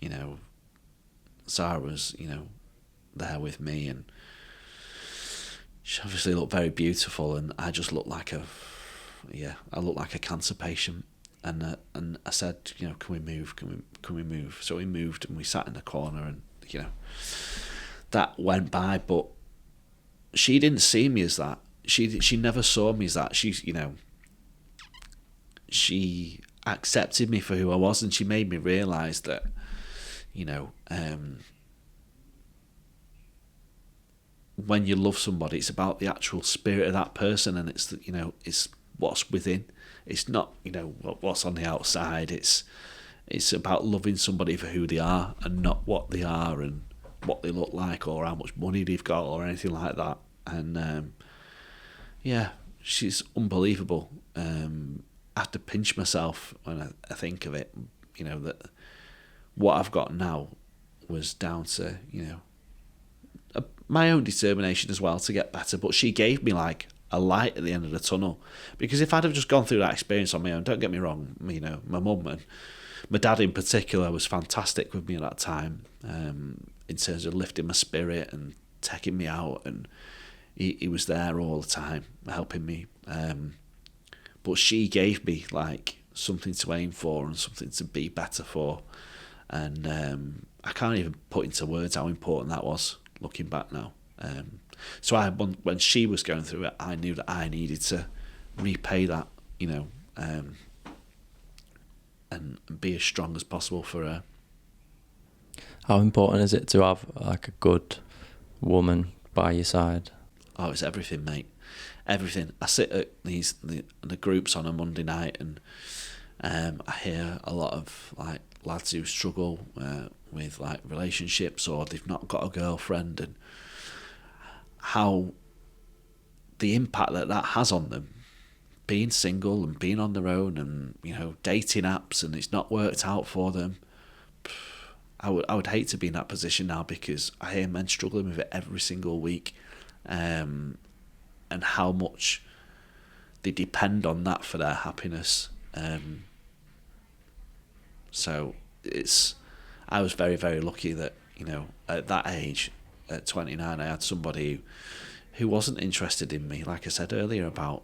You know, Zara was, you know, there with me, and she obviously looked very beautiful, and I just looked like I looked like a cancer patient. And I said, you know, can we move? Can we move? So we moved, and we sat in the corner, and you know, that went by. But she didn't see me as that. She never saw me as that. She accepted me for who I was, and she made me realise that, you know, when you love somebody, it's about the actual spirit of that person, and it's what's within. It's not, you know, what's on the outside. It's about loving somebody for who they are, and not what they are and what they look like or how much money they've got or anything like that. And she's unbelievable. I have to pinch myself when I think of it, you know, that what I've got now was down to, you know, my own determination as well to get better. But she gave me like a light at the end of the tunnel, because if I'd have just gone through that experience on my own, don't get me wrong, you know, my mum and my dad in particular was fantastic with me at that time, in terms of lifting my spirit and taking me out, and he was there all the time helping me, but she gave me like something to aim for and something to be better for, and I can't even put into words how important that was looking back now. So when she was going through it, I knew that I needed to repay that, you know, and be as strong as possible for her. How important is it to have like a good woman by your side? Oh, it's everything, mate. Everything. I sit at the groups on a Monday night, and I hear a lot of like lads who struggle with like relationships, or they've not got a girlfriend, and how the impact that has on them, being single and being on their own, and you know, dating apps, and it's not worked out for them. I would hate to be in that position now, because I hear men struggling with it every single week, and how much they depend on that for their happiness. So I was very, very lucky that, you know, at that age, at 29, I had somebody who wasn't interested in me, like I said earlier, about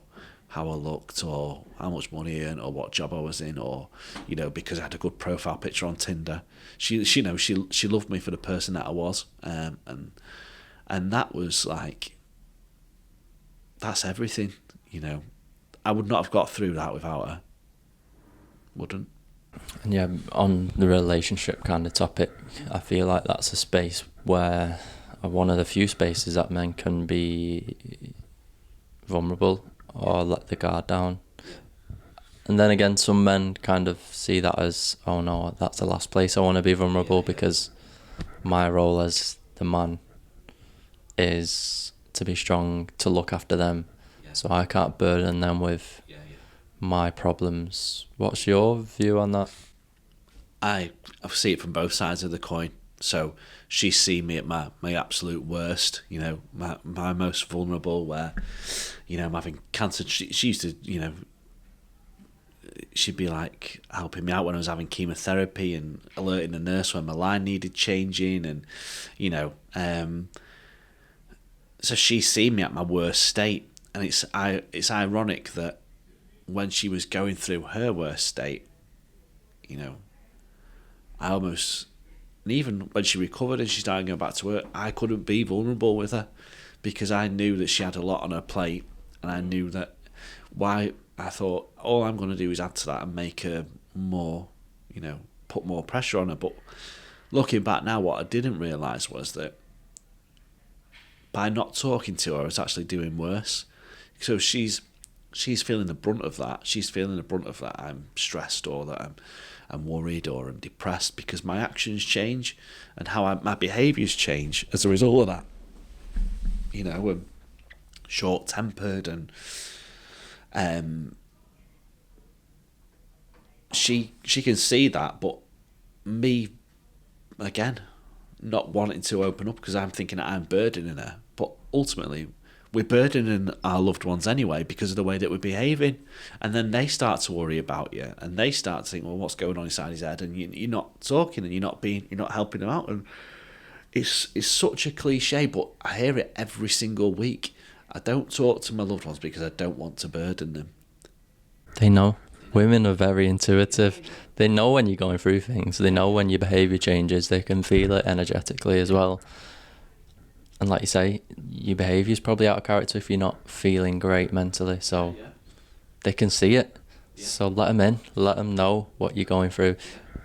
how I looked or how much money I earned or what job I was in, or, you know, because I had a good profile picture on Tinder. She loved me for the person that I was, and that was like, that's everything, you know. I would not have got through that without her. Wouldn't. And yeah, on the relationship kind of topic, I feel like that's a space where one of the few spaces that men can be vulnerable or let the guard down. And then again, some men kind of see that as, oh no, that's the last place I want to be vulnerable, because my role as the man is to be strong, to look after them, so I can't burden them with my problems. What's your view on that? I see it from both sides of the coin. So she's seen me at my absolute worst, my most vulnerable, where, I'm having cancer. She used to, she'd be like helping me out when I was having chemotherapy and alerting the nurse when my line needed changing, and so she's seen me at my worst state. And it's ironic that when she was going through her worst state, I almost, and even when she recovered and she started going back to work, I couldn't be vulnerable with her, because I knew that she had a lot on her plate, and I knew that why I thought all I'm going to do is add to that and make her more, put more pressure on her. But looking back now, what I didn't realise was that by not talking to her, I was actually doing worse. So she's feeling the brunt of that. She's feeling the brunt of that I'm stressed, or that I'm worried, or I'm depressed, because my actions change and how my behaviours change as a result of that. I'm short-tempered, and she can see that, but me, again, not wanting to open up because I'm thinking that I'm burdening her. But ultimately, we're burdening our loved ones anyway because of the way that we're behaving, and then they start to worry about you, and they start to think, well, what's going on inside his head, and you're not talking, and you're not helping them out. And it's such a cliche, but I hear it every single week. I don't talk to my loved ones because I don't want to burden them. They know. Women are very intuitive. They know when you're going through things. They know when your behaviour changes. They can feel it energetically as well. And like you say, your behaviour is probably out of character if you're not feeling great mentally. So they can see it. So let them in. Let them know what you're going through.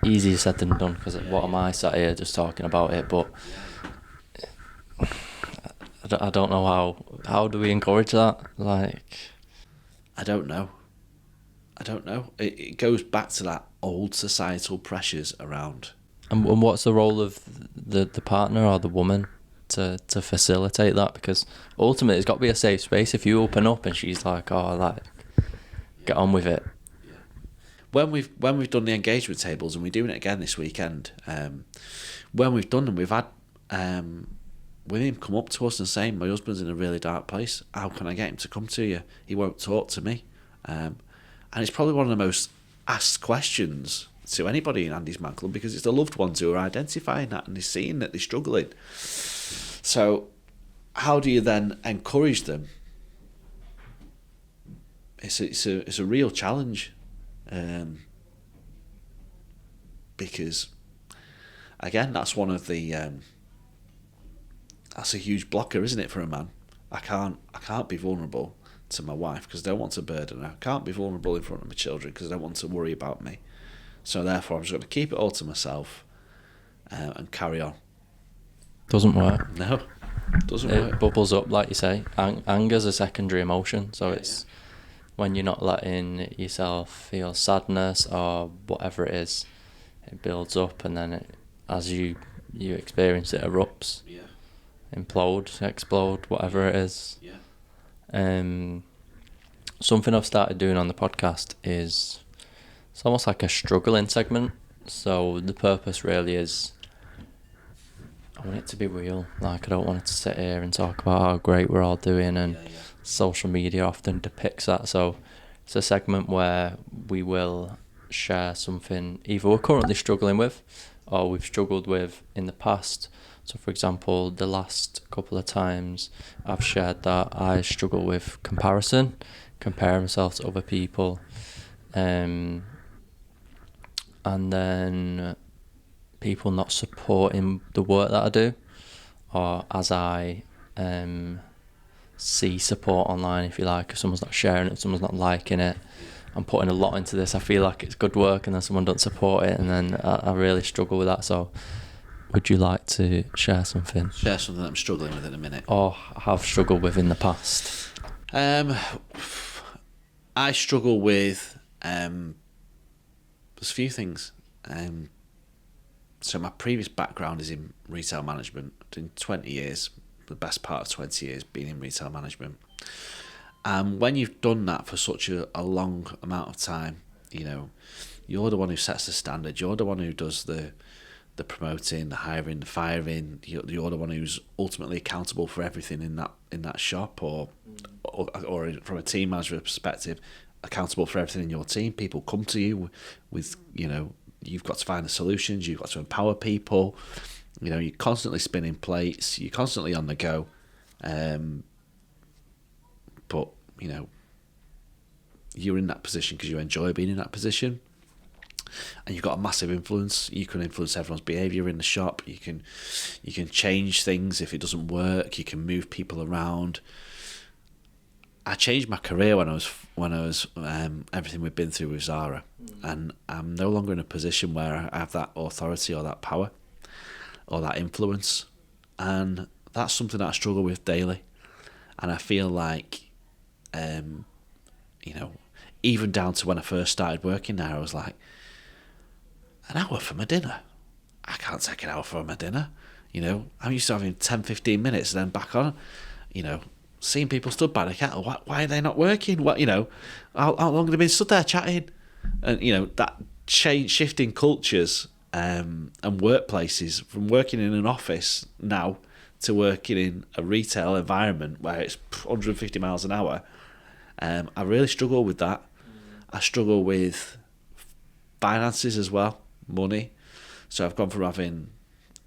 Easier said than done, because what am I sat here just talking about it? But I don't know how do we encourage that? I don't know. It goes back to that old societal pressures around. And what's the role of the partner or the woman to facilitate that? Because ultimately it's got to be a safe space. If you open up and she's like, get on with it. When we've done the engagement tables, and we're doing it again this weekend, when we've done them, we've had women come up to us and saying, my husband's in a really dark place, how can I get him to come to you? He won't talk to me. And it's probably one of the most asked questions to anybody in Andy's Man Club, because it's the loved ones who are identifying that and they're seeing that they're struggling. So how do you then encourage them? It's a real challenge, because again, that's one of the that's a huge blocker, isn't it, for a man? I can't be vulnerable to my wife because I don't want to burden her. I can't be vulnerable in front of my children because I don't want to worry about me. So therefore, I'm just going to keep it all to myself and carry on. Doesn't work. No, doesn't work. It bubbles up, like you say. Anger's a secondary emotion, so it's when you're not letting yourself feel sadness or whatever it is, it builds up, and then as you experience it, erupts, implode, explode, whatever it is. Something I've started doing on the podcast is it's almost like a struggling segment. So the purpose really is, I want it to be real. I don't want it to sit here and talk about how great we're all doing, and social media often depicts that. So it's a segment where we will share something either we're currently struggling with or we've struggled with in the past. So for example, the last couple of times I've shared that I struggle with comparing myself to other people, and then people not supporting the work that I do, or as I see support online, if you like, if someone's not sharing it, someone's not liking it, I'm putting a lot into this, I feel like it's good work, and then someone doesn't support it, and then I really struggle with that. So would you like to share something? Share something that I'm struggling with in a minute. Or have struggled with in the past? I struggle with there's a few things. So my previous background is in retail management. In 20 years, the best part of 20 years being in retail management. And when you've done that for such a long amount of time, you're the one who sets the standard. You're the one who does the promoting, the hiring, the firing. You're the one who's ultimately accountable for everything in that shop, or from a team management perspective, accountable for everything in your team. People come to you with you've got to find the solutions. You've got to empower people. You're constantly spinning plates. You're constantly on the go. But you're in that position because you enjoy being in that position. And you've got a massive influence. You can influence everyone's behaviour in the shop. You can change things if it doesn't work. You can move people around. I changed my career when I was everything we've been through with Zara, and I'm no longer in a position where I have that authority or that power or that influence, and that's something that I struggle with daily. And I feel like, even down to when I first started working there, I was like, an hour for my dinner? I can't take an hour for my dinner. I'm used to having 10, 15 minutes and then back on. Seeing people stood by the kettle. Why are they not working? How long have they been stood there chatting? And that shifting cultures and workplaces, from working in an office now to working in a retail environment where it's 150 miles an hour. I really struggle with that. I struggle with finances as well. Money. So I've gone from having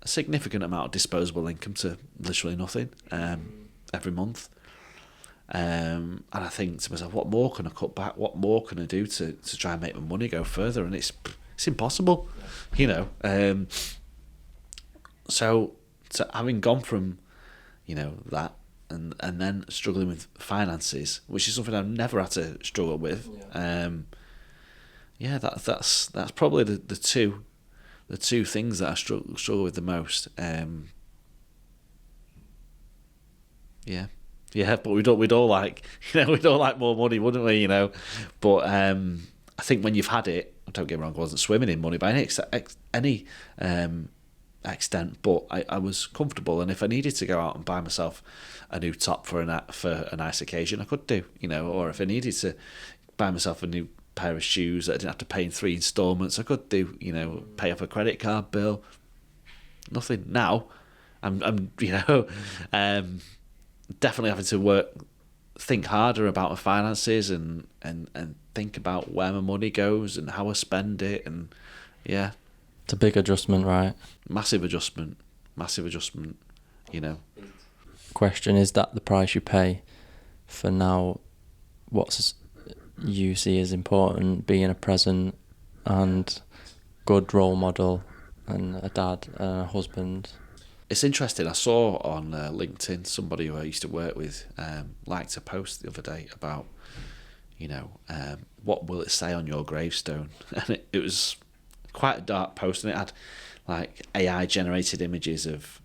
a significant amount of disposable income to literally nothing every month. And I think to myself, what more can I cut back? What more can I do to try and make my money go further? And it's impossible, So having gone from, that and then struggling with finances, which is something I've never had to struggle with. That's probably the two things that I struggle with the most. But we'd all like we'd all like more money, wouldn't we? But I think when you've had it, don't get me wrong, I wasn't swimming in money by any extent, but I was comfortable, and if I needed to go out and buy myself a new top for a nice occasion, I could do, or if I needed to buy myself a new pair of shoes that I didn't have to pay in 3 installments, I could do, pay off a credit card bill. Nothing now. I'm definitely having to think harder about my finances and think about where my money goes and how I spend it, and it's a big adjustment, right? Massive adjustment. Question, is that the price you pay for now? What's you see as important, being a present and good role model and a dad and a husband? It's interesting. I saw on LinkedIn somebody who I used to work with liked a post the other day about, what will it say on your gravestone? And it was quite a dark post, and it had like AI generated images of,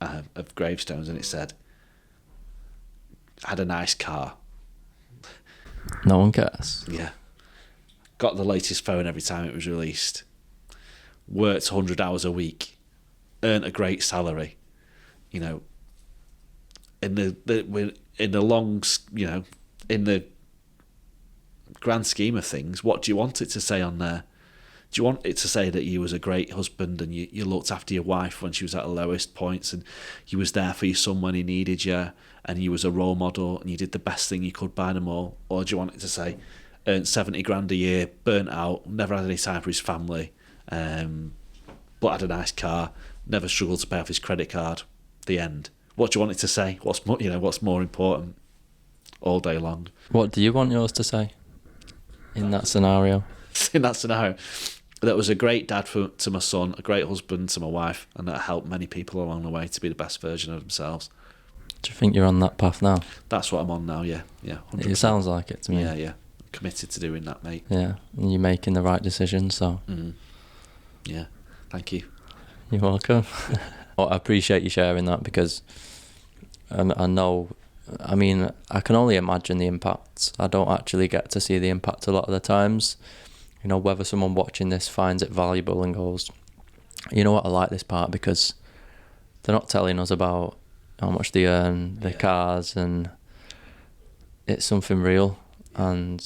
of gravestones, and it said, had a nice car. No one cares. Yeah. Got the latest phone every time it was released. Worked 100 hours a week. Earned a great salary. In the long, in the grand scheme of things, what do you want it to say on there? Do you want it to say that you was a great husband and you looked after your wife when she was at her lowest points, and you was there for your son when he needed you, and you was a role model and you did the best thing you could by them all? Or do you want it to say, earned 70 grand a year, burnt out, never had any time for his family, but had a nice car, never struggled to pay off his credit card? The end. What do you want it to say? What's more important? All day long. What do you want yours to say in that scenario? In that scenario, that was a great dad to my son, a great husband to my wife, and that helped many people along the way to be the best version of themselves. Do you think you're on that path now? That's what I'm on now, yeah. 100%. It sounds like it to me. Yeah. Committed to doing that, mate. Yeah, and you're making the right decision, so... Yeah, thank you. You're welcome. I appreciate you sharing that, because I know I mean, I can only imagine the impact. I don't actually get to see the impact a lot of the times. You know, whether someone watching this finds it valuable and goes, you know what, I like this part, because they're not telling us about how much they earn, their cars, and it's something real. And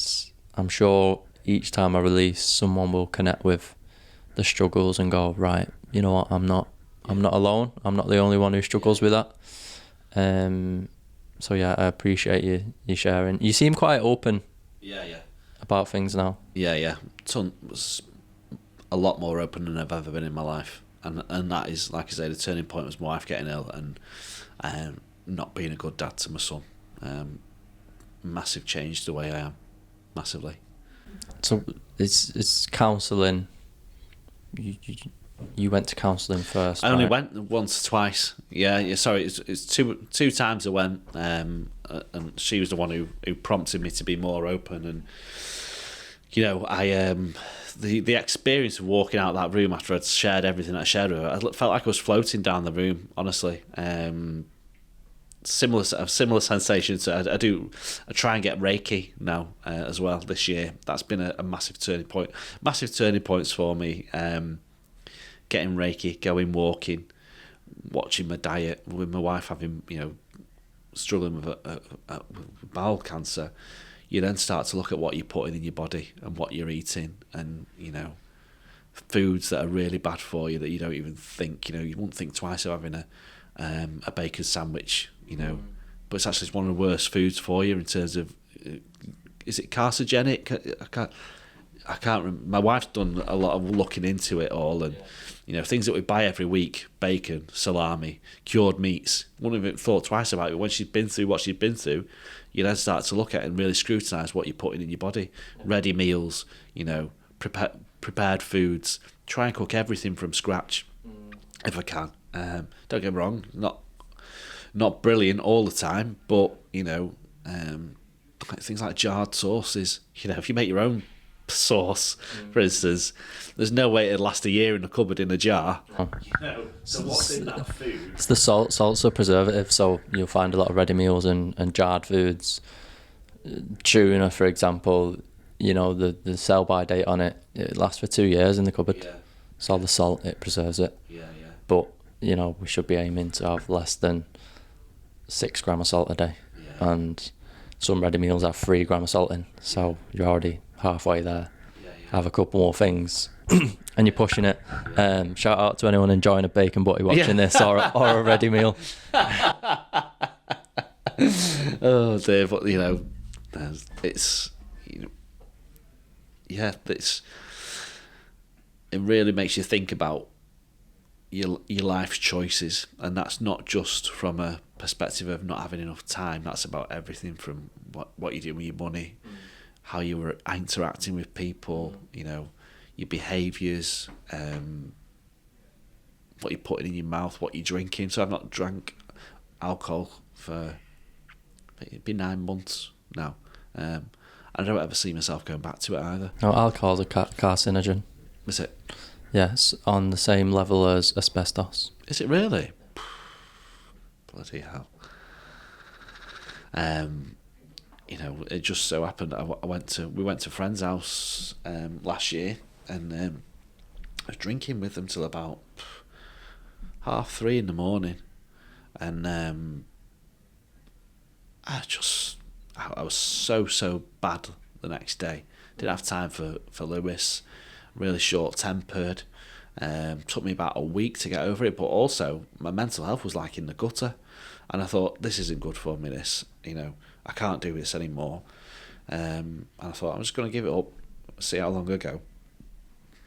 I'm sure each time I release, someone will connect with the struggles and go, right, you know what, I'm not alone. I'm not the only one who struggles with that. So yeah, I appreciate you sharing. You seem quite open. About things now. Yeah. A lot more open than I've ever been in my life, and that is, like I say, the turning point was my wife getting ill and not being a good dad to my son. Massive change the way I am, massively. So it's counselling. You went to counselling first. I only went once or twice. Yeah. Sorry, it's two times I went, and she was the one who prompted me to be more open. And you know, I the experience of walking out of that room after I'd shared everything I shared with her, I felt like I was floating down the room. Honestly, similar sensation. So I try and get Reiki now as well this year. That's been a massive turning point. Massive turning points for me. Getting Reiki, going walking, watching my diet, with my wife having, struggling with bowel cancer. You then start to look at what you're putting in your body and what you're eating, and foods that are really bad for you that you don't even think, you wouldn't think twice of having a bacon sandwich, but it's actually one of the worst foods for you in terms of, is it carcinogenic? I can't remember. My wife's done a lot of looking into it all, and things that we buy every week: bacon, salami, cured meats. Wouldn't have thought twice about it. When she's been through what she's been through, you then start to look at it and really scrutinise what you're putting in your body. Ready meals, prepared foods. Try and cook everything from scratch if I can. Don't get me wrong, not brilliant all the time, but things like jarred sauces. If you make your own sauce, for instance, there's no way it'd last a year in a cupboard in a jar. So what's in that food? It's the salt. Salt's a preservative, so you'll find a lot of ready meals and jarred foods. Tuna, for example, the sell-by date on it lasts for 2 years in the cupboard. It's all the salt, it preserves it. But we should be aiming to have less than 6 grams of salt a day, and some ready meals have 3 grams of salt in, so you're already halfway there. Have a couple more things and you're pushing it. Shout out to anyone enjoying a bacon butty watching this, or a ready meal. Oh dear, but it's it really makes you think about your life's choices, and that's not just from a perspective of not having enough time. That's about everything from what you do with your money, how you were interacting with people, your behaviours, what you're putting in your mouth, what you're drinking. So I've not drank alcohol for it'd be 9 months now. I don't ever see myself going back to it either. No, alcohol's a carcinogen. Is it? Yes, on the same level as asbestos. Is it really? Bloody hell. It just so happened we went to a friend's house last year, and I was drinking with them till about 3:30 in the morning, and I was so bad the next day. Didn't have time for Lewis. Really short-tempered. Took me about a week to get over it, but also my mental health was like in the gutter, and I thought, this isn't good for me. This, I can't do this anymore. And I thought, I'm just going to give it up, see how long I go.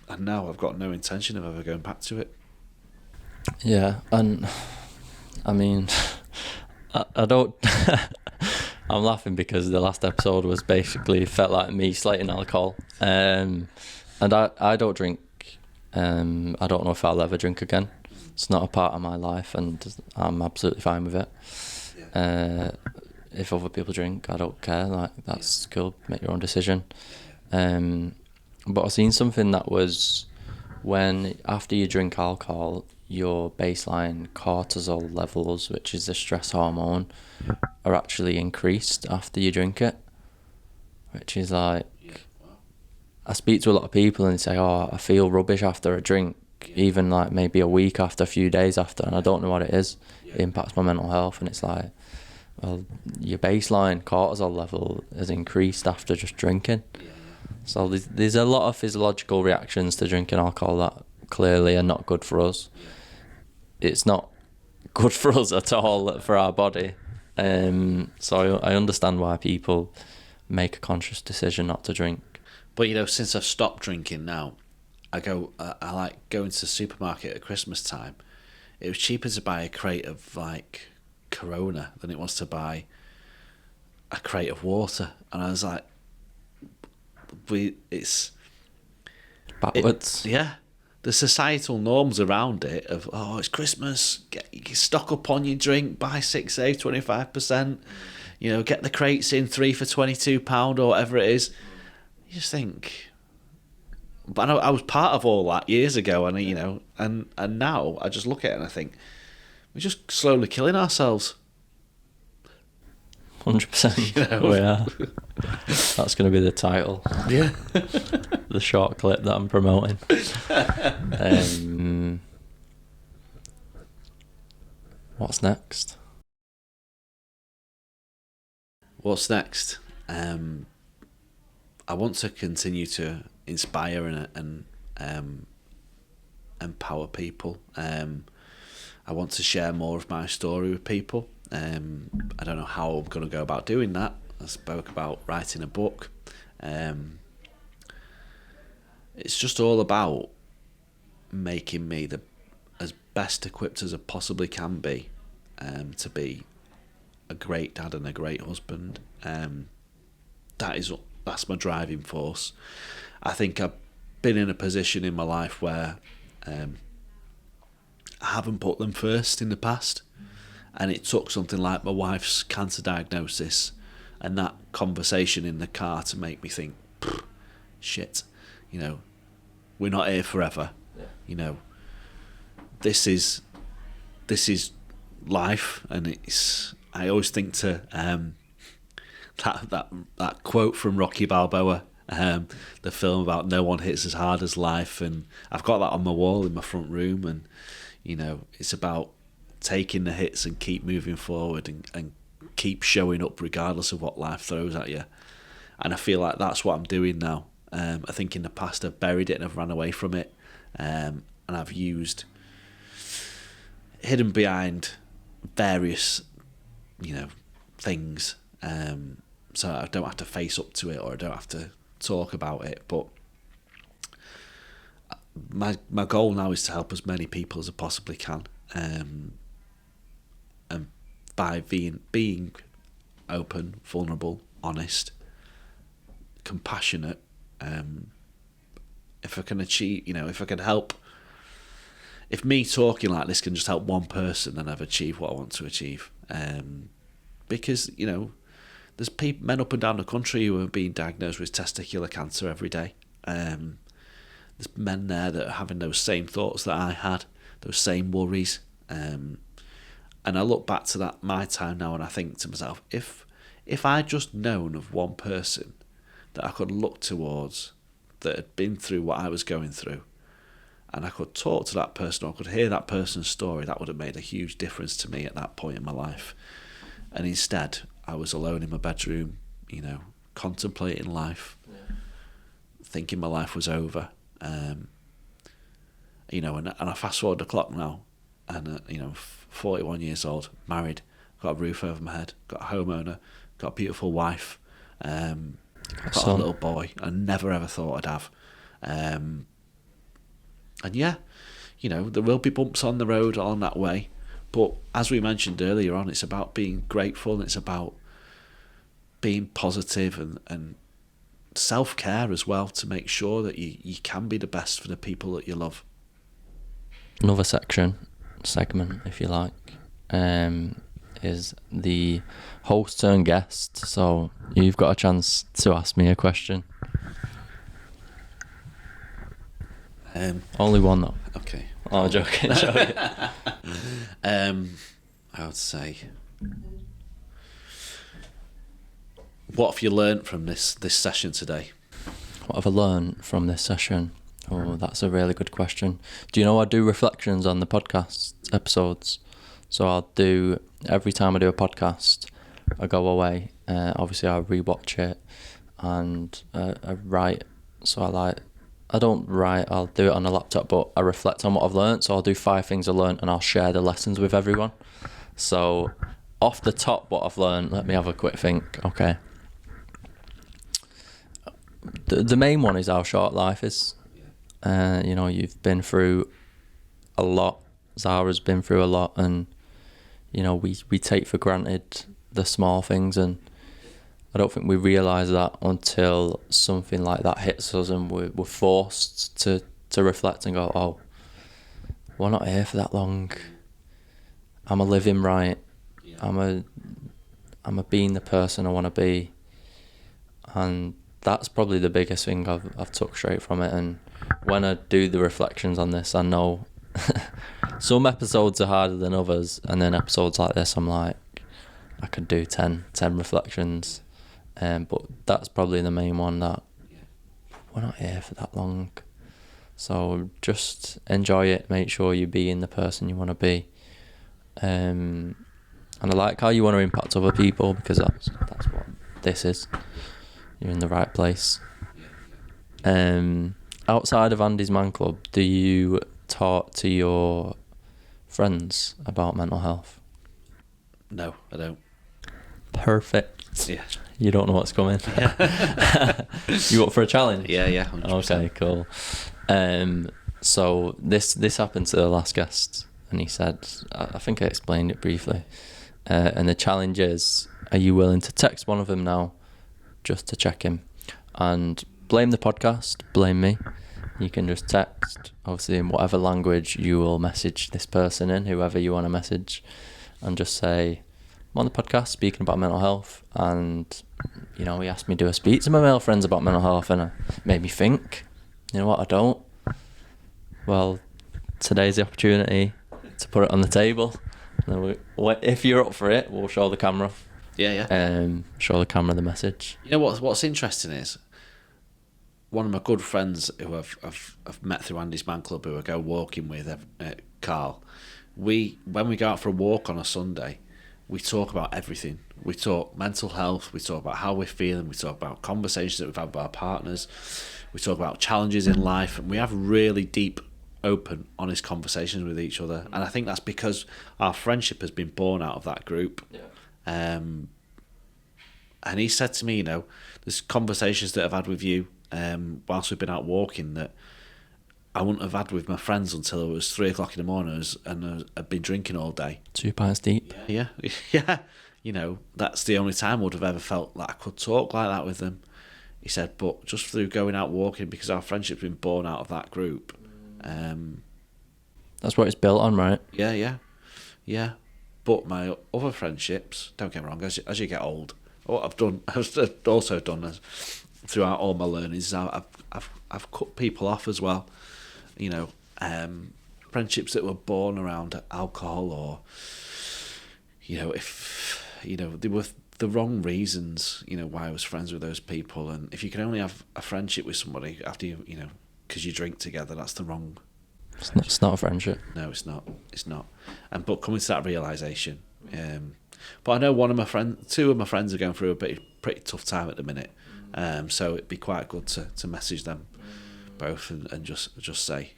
And now I've got no intention of ever going back to it. Yeah, and I mean, I don't. I'm laughing because the last episode was basically felt like me slating alcohol. And I don't drink. I don't know if I'll ever drink again. It's not a part of my life, and I'm absolutely fine with it. If other people drink, I don't care. Like, that's cool. Make your own decision. But I seen something that was when after you drink alcohol, your baseline cortisol levels, which is the stress hormone, are actually increased after you drink it, which is like, I speak to a lot of people and they say, oh, I feel rubbish after a drink, even like maybe a week after, a few days after, and I don't know what it is. It impacts my mental health, and it's like, well, your baseline cortisol level has increased after just drinking. So there's a lot of physiological reactions to drinking alcohol that clearly are not good for us. It's not good for us at all, for our body. So I understand why people make a conscious decision not to drink. But, you know, since I've stopped drinking now, I like going to the supermarket at Christmas time. It was cheaper to buy a crate of, like, Corona than it was to buy a crate of water. And I was like, it's... Backwards. The societal norms around it of, oh, it's Christmas, stock up on your drink, buy 6, save 25%, you know, get the crates in 3 for £22 or whatever it is. You just think... But I was part of all that years ago, and you know, and now I just look at it and I think we're just slowly killing ourselves. 100%. You know? We are. That's going to be the title. Yeah. The short clip that I'm promoting. What's next? What's next? I want to continue to inspire and empower people. I want to share more of my story with people. I don't know how I'm going to go about doing that. I spoke about writing a book. It's just all about making me as best equipped as I possibly can be to be a great dad and a great husband. That's my driving force. I think I've been in a position in my life where I haven't put them first in the past, and it took something like my wife's cancer diagnosis and that conversation in the car to make me think, shit, you know, we're not here forever. You know, this is life, and it's. I always think to that quote from Rocky Balboa, the film about no one hits as hard as life, and I've got that on my wall in my front room, and you know, it's about taking the hits and keep moving forward and keep showing up regardless of what life throws at you. And I feel like that's what I'm doing now. I think in the past I've buried it and I've ran away from it, and I've hidden behind various, you know, things, so I don't have to face up to it or I don't have to talk about it. But my goal now is to help as many people as I possibly can, and by being open, vulnerable, honest, compassionate. If I can achieve, you know, if I can help, if me talking like this can just help one person, then I've achieved what I want to achieve. Because, you know, there's men up and down the country who are being diagnosed with testicular cancer every day. There's men there that are having those same thoughts that I had, those same worries. And I look back to my time now, and I think to myself, if I'd just known of one person that I could look towards that had been through what I was going through, and I could talk to that person or I could hear that person's story, that would have made a huge difference to me at that point in my life. And instead, I was alone in my bedroom, you know, contemplating life, thinking my life was over. You know, and I fast forward the clock now, and you know, 41 years old, married, got a roof over my head, got a homeowner, got a beautiful wife, got a little boy I never ever thought I'd have. And yeah, you know, there will be bumps on the road on that way, but as we mentioned earlier on, it's about being grateful, and it's about being positive and self-care as well, to make sure that you can be the best for the people that you love. Another segment, if you like, is the host turn guest. So you've got a chance to ask me a question. Only one though. Okay. Oh, I'm joking. I would say, what have you learnt from this session today? What have I learned from this session? Oh, that's a really good question. Do you know I do reflections on the podcast episodes? So I'll do, every time I do a podcast, I go away. Obviously, I rewatch it and I write. So I don't write, I'll do it on a laptop, but I reflect on what I've learnt. So I'll do 5 things I learnt and I'll share the lessons with everyone. So off the top, what I've learnt, let me have a quick think. Okay. The main one is how short life is. You've been through a lot. Zara's been through a lot, and we take for granted the small things, and I don't think we realise that until something like that hits us, and we're forced to reflect and go, oh, we're not here for that long. Am I living right? Am I being the person I want to be? And that's probably the biggest thing I've took straight from it. And when I do the reflections on this, I know some episodes are harder than others, and then episodes like this, I'm like, I could do 10 reflections, but that's probably the main one, that we're not here for that long. So just enjoy it, make sure you're being the person you want to be, and I like how you want to impact other people, because that's what this is. You're in the right place. Outside of Andy's Man Club, do you talk to your friends about mental health? No, I don't. Perfect. Yeah. You don't know what's coming. You up for a challenge? Yeah, 100%. Okay, cool. So this happened to the last guest, and he said, I think I explained it briefly, and the challenge is, are you willing to text one of them now just to check him? And blame the podcast, blame me. You can just text, obviously in whatever language you will message this person in, whoever you want to message, and just say, I'm on the podcast speaking about mental health, and he asked me, do I speak to my male friends about mental health? And it made me think, you know what, I don't. Well, today's the opportunity to put it on the table. And if you're up for it, we'll show the camera. Yeah. Show the camera the message. You know what's interesting is, one of my good friends who I've met through Andy's Man Club, who I go walking with, Carl, when we go out for a walk on a Sunday, we talk about everything. We talk mental health, we talk about how we're feeling, we talk about conversations that we've had with our partners, we talk about challenges in life, and we have really deep, open, honest conversations with each other. And I think that's because our friendship has been born out of that group. Yeah. And he said to me, there's conversations that I've had with you whilst we've been out walking that I wouldn't have had with my friends until it was 3 o'clock in the morning and I'd been drinking all day. 2 pints deep. Yeah. That's the only time I would have ever felt that I could talk like that with them. He said, but just through going out walking, because our friendship's been born out of that group. That's what it's built on, right? Yeah. But my other friendships, don't get me wrong, as you get old, what I've also done throughout all my learnings is I've cut people off as well. Friendships that were born around alcohol, or if they were the wrong reasons, why I was friends with those people. And if you can only have a friendship with somebody after because you drink together, that's the wrong. It's not a friendship. No, it's not. But coming to that realisation. But I know two of my friends are going through a pretty tough time at the minute. So it'd be quite good to message them both and just say,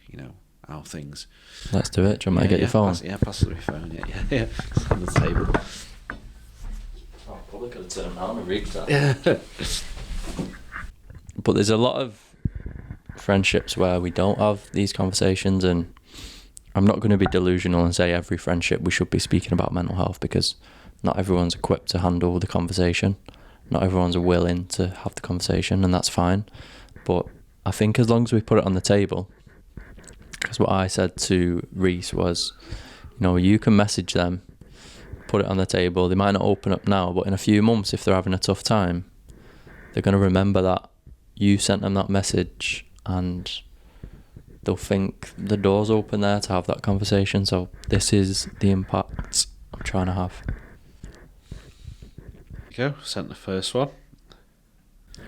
how things. Let's do it. Do you want me to get your phone? Pass it with your phone. Yeah. It's on the table. Oh, probably could have turned around and reached that. Yeah. But there's a lot of friendships where we don't have these conversations, and I'm not going to be delusional and say every friendship we should be speaking about mental health, because not everyone's equipped to handle the conversation. Not everyone's willing to have the conversation, and that's fine. But I think as long as we put it on the table, because what I said to Reese was, you can message them, put it on the table. They might not open up now, but in a few months, if they're having a tough time, they're going to remember that you sent them that message, and they'll think the door's open there to have that conversation. So this is the impact I'm trying to have. Go, sent the first one.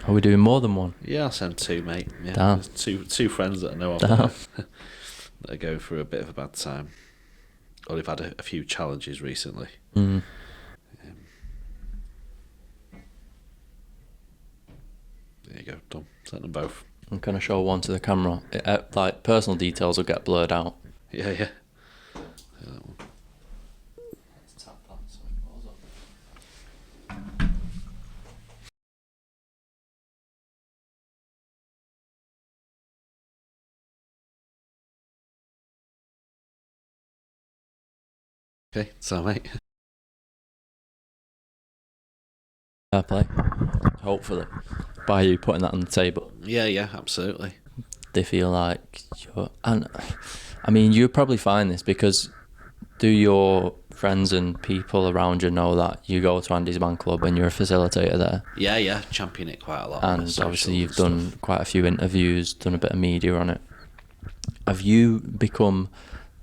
Are we doing more than one? Yeah, I'll send 2, mate. Yeah, Damn. Two friends that I know of Damn. that are going through a bit of a bad time, or they've had a few challenges recently. Mm. There you go, done. Sent them both. I'm gonna show one to the camera. Like personal details will get blurred out. Yeah, yeah. Okay, so mate. Fair play. Hopefully, by you putting that on the table, Yeah, absolutely. they feel like you're. And I mean, you probably find this because do your friends and people around you know that you go to Andy's Man Club and you're a facilitator there? Yeah, champion it quite a lot. And obviously you've done quite a few interviews, done a bit of media on it. Have you become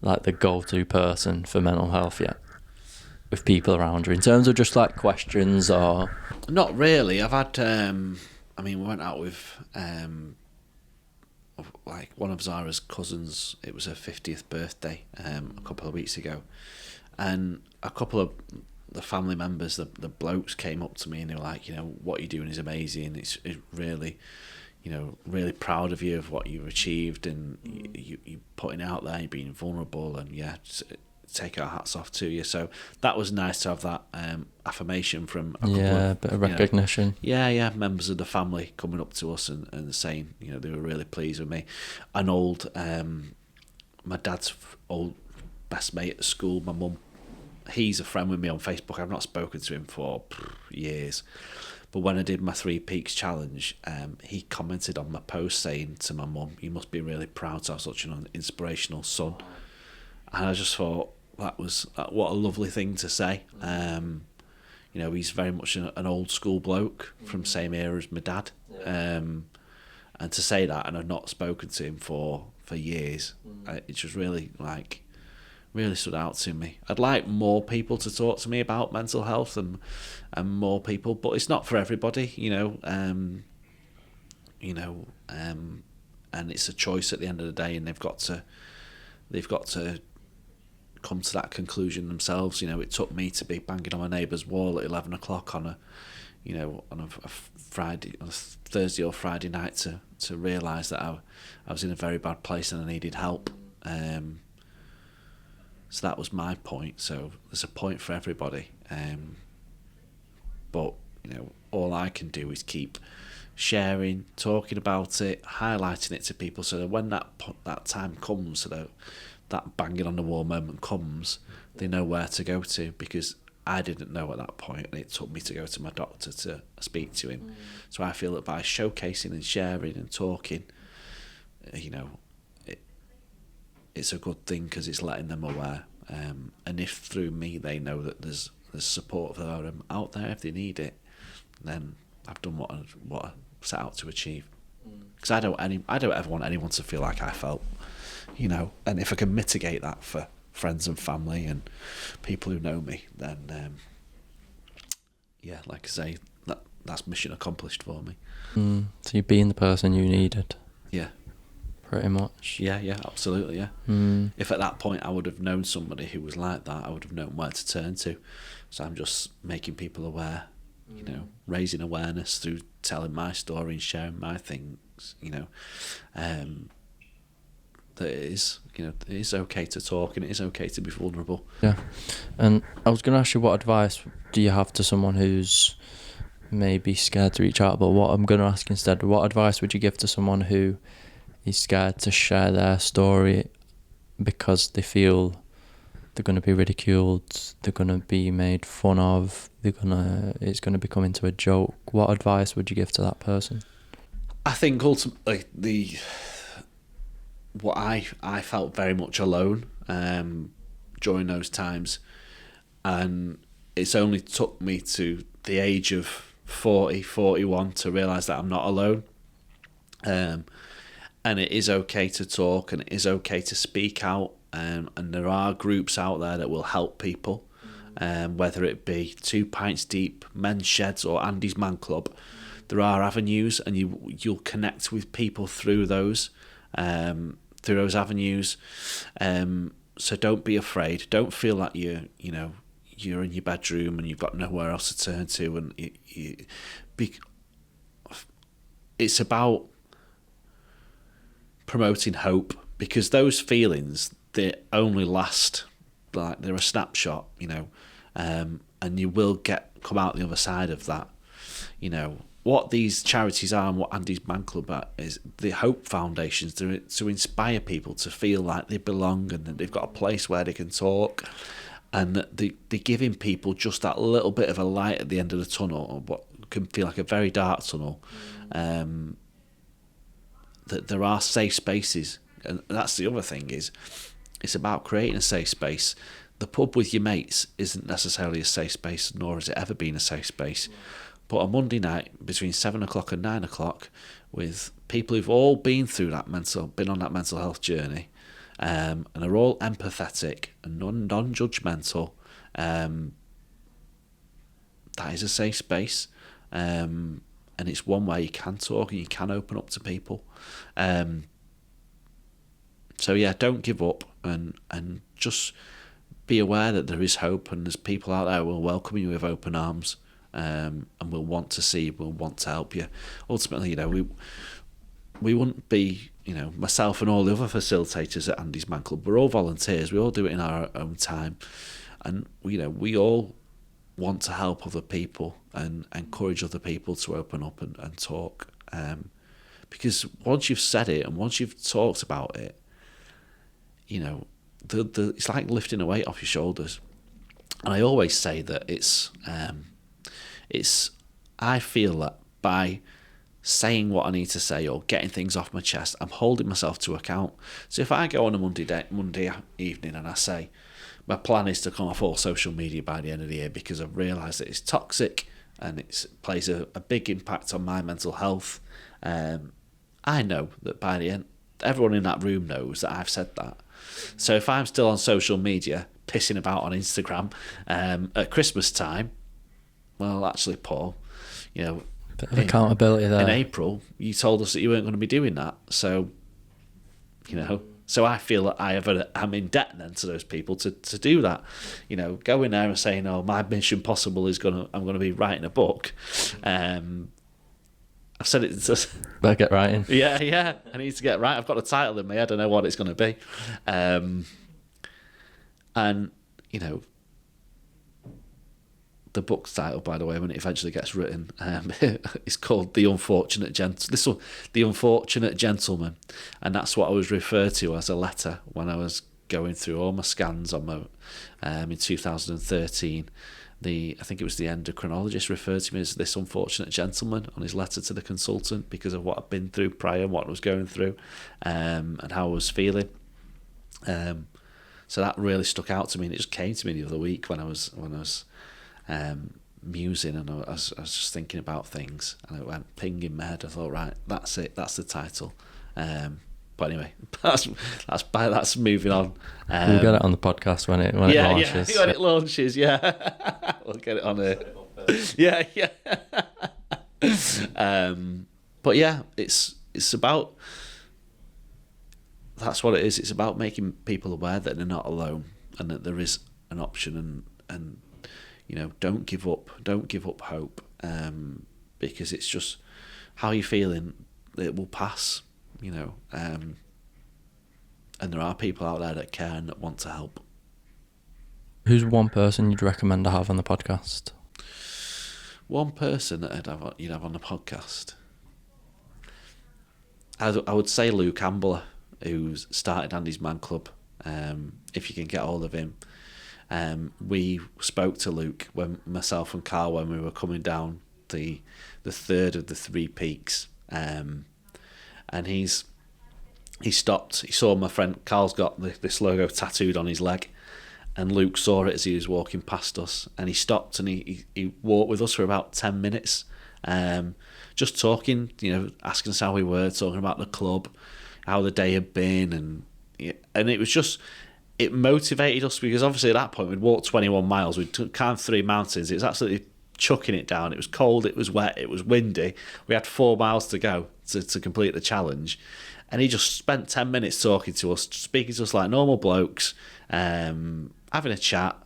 like the go-to person for mental health yet? With people around you, in terms of just like questions or... Not really. I've had, we went out with like one of Zara's cousins. It was her 50th birthday a couple of weeks ago, and a couple of the family members, the blokes, came up to me and they were like, what you're doing is amazing. It's really, really proud of you of what you've achieved, and you're putting it out there, you're being vulnerable, and take our hats off to you. So that was nice to have that affirmation from a couple of, bit of recognition. Members of the family coming up to us and saying, they were really pleased with me. An old, my dad's old best mate at school, my mum, he's a friend with me on Facebook. I've not spoken to him for years. But when I did my 3 Peaks challenge, he commented on my post saying to my mum, "You must be really proud to have such an inspirational son." And I just thought, what a lovely thing to say. He's very much an old school bloke from the same era as my dad. And to say that, and I've not spoken to him for years, it just really stood out to me. I'd like more people to talk to me about mental health and more people, but it's not for everybody, and it's a choice at the end of the day, and they've got to come to that conclusion themselves. It took me to be banging on my neighbour's wall at 11 o'clock on a Thursday or Friday night to realise that I was in a very bad place and I needed help. So that was my point. So there's a point for everybody. But all I can do is keep sharing, talking about it, highlighting it to people, so that when that time comes, so that banging on the wall moment comes, they know where to go to, because I didn't know at that point, and it took me to go to my doctor to speak to him. So I feel that by showcasing and sharing and talking, it's a good thing, because it's letting them aware. And if through me they know that there's support for them out there if they need it, then I've done what I set out to achieve. Because I don't ever want anyone to feel like I felt, and if I can mitigate that for friends and family and people who know me, then like I say, that's mission accomplished for me. So you're being the person you needed. Yeah. Pretty much. Yeah, absolutely, yeah. If at that point I would have known somebody who was like that, I would have known where to turn to. So I'm just making people aware, raising awareness through telling my story and sharing my things, that it is okay to talk, and it is okay to be vulnerable. Yeah. And I was going to ask you, what advice do you have to someone who's maybe scared to reach out? But what I'm going to ask instead, what advice would you give to someone who is scared to share their story because they feel they're going to be ridiculed, they're going to be made fun of, it's going to become into a joke? What advice would you give to that person? I think ultimately what I felt very much alone during those times, and it's only took me to the age of 40, 41 to realise that I'm not alone. And it is okay to talk, and it is okay to speak out. And there are groups out there that will help people, whether it be 2 Pints Deep, Men's Sheds, or Andy's Man Club. There are avenues, and you'll connect with people through those avenues. So don't be afraid. Don't feel like you're in your bedroom and you've got nowhere else to turn to. And it's about promoting hope, because those feelings, they only last, like they're a snapshot, and you will come out the other side of that. What these charities are and what Andy's Man Club is the Hope Foundations, to inspire people to feel like they belong and that they've got a place where they can talk, and that they're giving people just that little bit of a light at the end of the tunnel, or what can feel like a very dark tunnel. That there are safe spaces, and that's the other thing, is it's about creating a safe space. The pub with your mates isn't necessarily a safe space, nor has it ever been a safe space. But a Monday night between 7 o'clock and 9 o'clock with people who've all been on that mental health journey, and are all empathetic and non-judgmental, that is a safe space. And it's one where you can talk and you can open up to people. So yeah, don't give up, and just be aware that there is hope, and there's people out there who will welcome you with open arms, and will want to see, will want to help you. Ultimately, we wouldn't be, myself and all the other facilitators at Andy's Man Club, we're all volunteers, we all do it in our own time, and we all want to help other people and encourage other people to open up and talk, because once you've said it and once you've talked about it, it's like lifting a weight off your shoulders. And I always say that I feel that by saying what I need to say or getting things off my chest, I'm holding myself to account. So if I go on a Monday evening and I say my plan is to come off all social media by the end of the year because I've realised that it's toxic and it plays a big impact on my mental health, I know that by the end, everyone in that room knows that I've said that. So if I'm still on social media pissing about on Instagram at Christmas time, well, actually, Paul, bit of accountability there. In April, you told us that you weren't going to be doing that. So, so I feel that I'm in debt then to those people to do that. Going there and saying, "Oh, my mission possible is I'm going to be writing a book." I've said it. Better get writing. Yeah. I need to get right. I've got a title in my head. I know what it's going to be, and the book's title, by the way, when it eventually gets written, is called The Unfortunate Gentleman, and that's what I was referred to as a letter when I was going through all my scans on my in 2013. I think it was the endocrinologist referred to me as this unfortunate gentleman on his letter to the consultant because of what I'd been through prior and what I was going through, and how I was feeling. So that really stuck out to me, and it just came to me the other week when I was musing, and I was just thinking about things, and it went ping in my head. I thought, right, that's it, that's the title. But anyway, that's moving on. We'll get it on the podcast when it launches. Yeah, when it launches, yeah. We'll get it on there. Yeah. But yeah, it's about, that's what it is. It's about making people aware that they're not alone and that there is an option, and don't give up hope, because it's just how you're feeling, it will pass. And there are people out there that care and that want to help. Who's one person you'd recommend to have on the podcast? One person that you'd have on the podcast? I would say Luke Ambler, who's started Andy's Man Club. If you can get hold of him. We spoke to Luke, when myself and Carl, when we were coming down the third of the 3 peaks. And he stopped. He saw my friend Carl's got this logo tattooed on his leg, and Luke saw it as he was walking past us, and he stopped and he walked with us for about 10 minutes, just talking, asking us how we were, talking about the club. how the day had been, and it was just, it motivated us, because obviously at that point we'd walked 21 miles, we'd climbed 3 mountains, it was absolutely chucking it down, it was cold, it was wet, it was windy, we had 4 miles to go to complete the challenge, and he just spent 10 minutes talking to us, speaking to us like normal blokes, having a chat,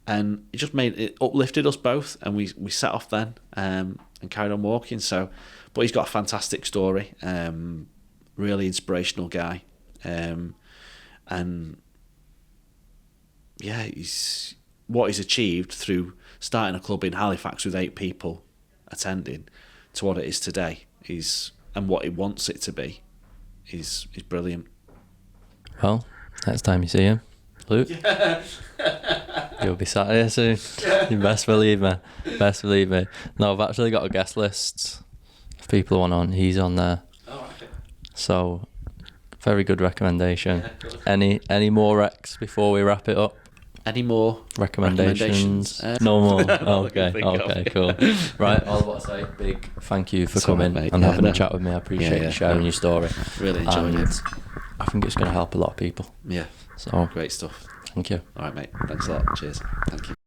and it just uplifted us both, and we set off then, and carried on walking. So, but he's got a fantastic story, really inspirational guy, and yeah, what he's achieved through starting a club in Halifax with 8 people attending to what it is today, and what he wants it to be, is brilliant. Well, next time you see him, Luke, you'll be sat here soon. You best believe me. No, I've actually got a guest list of people who want on. He's on there. Oh, okay. So, very good recommendation. Any more recs before we wrap it up? Any more recommendations? No more. Okay, cool. Right, all I want to say, big thank you for coming and having a chat with me. I appreciate you sharing your story. Really enjoyed it. I think it's going to help a lot of people. Yeah. So great stuff. Thank you. All right, mate. Thanks a lot. Cheers. Thank you.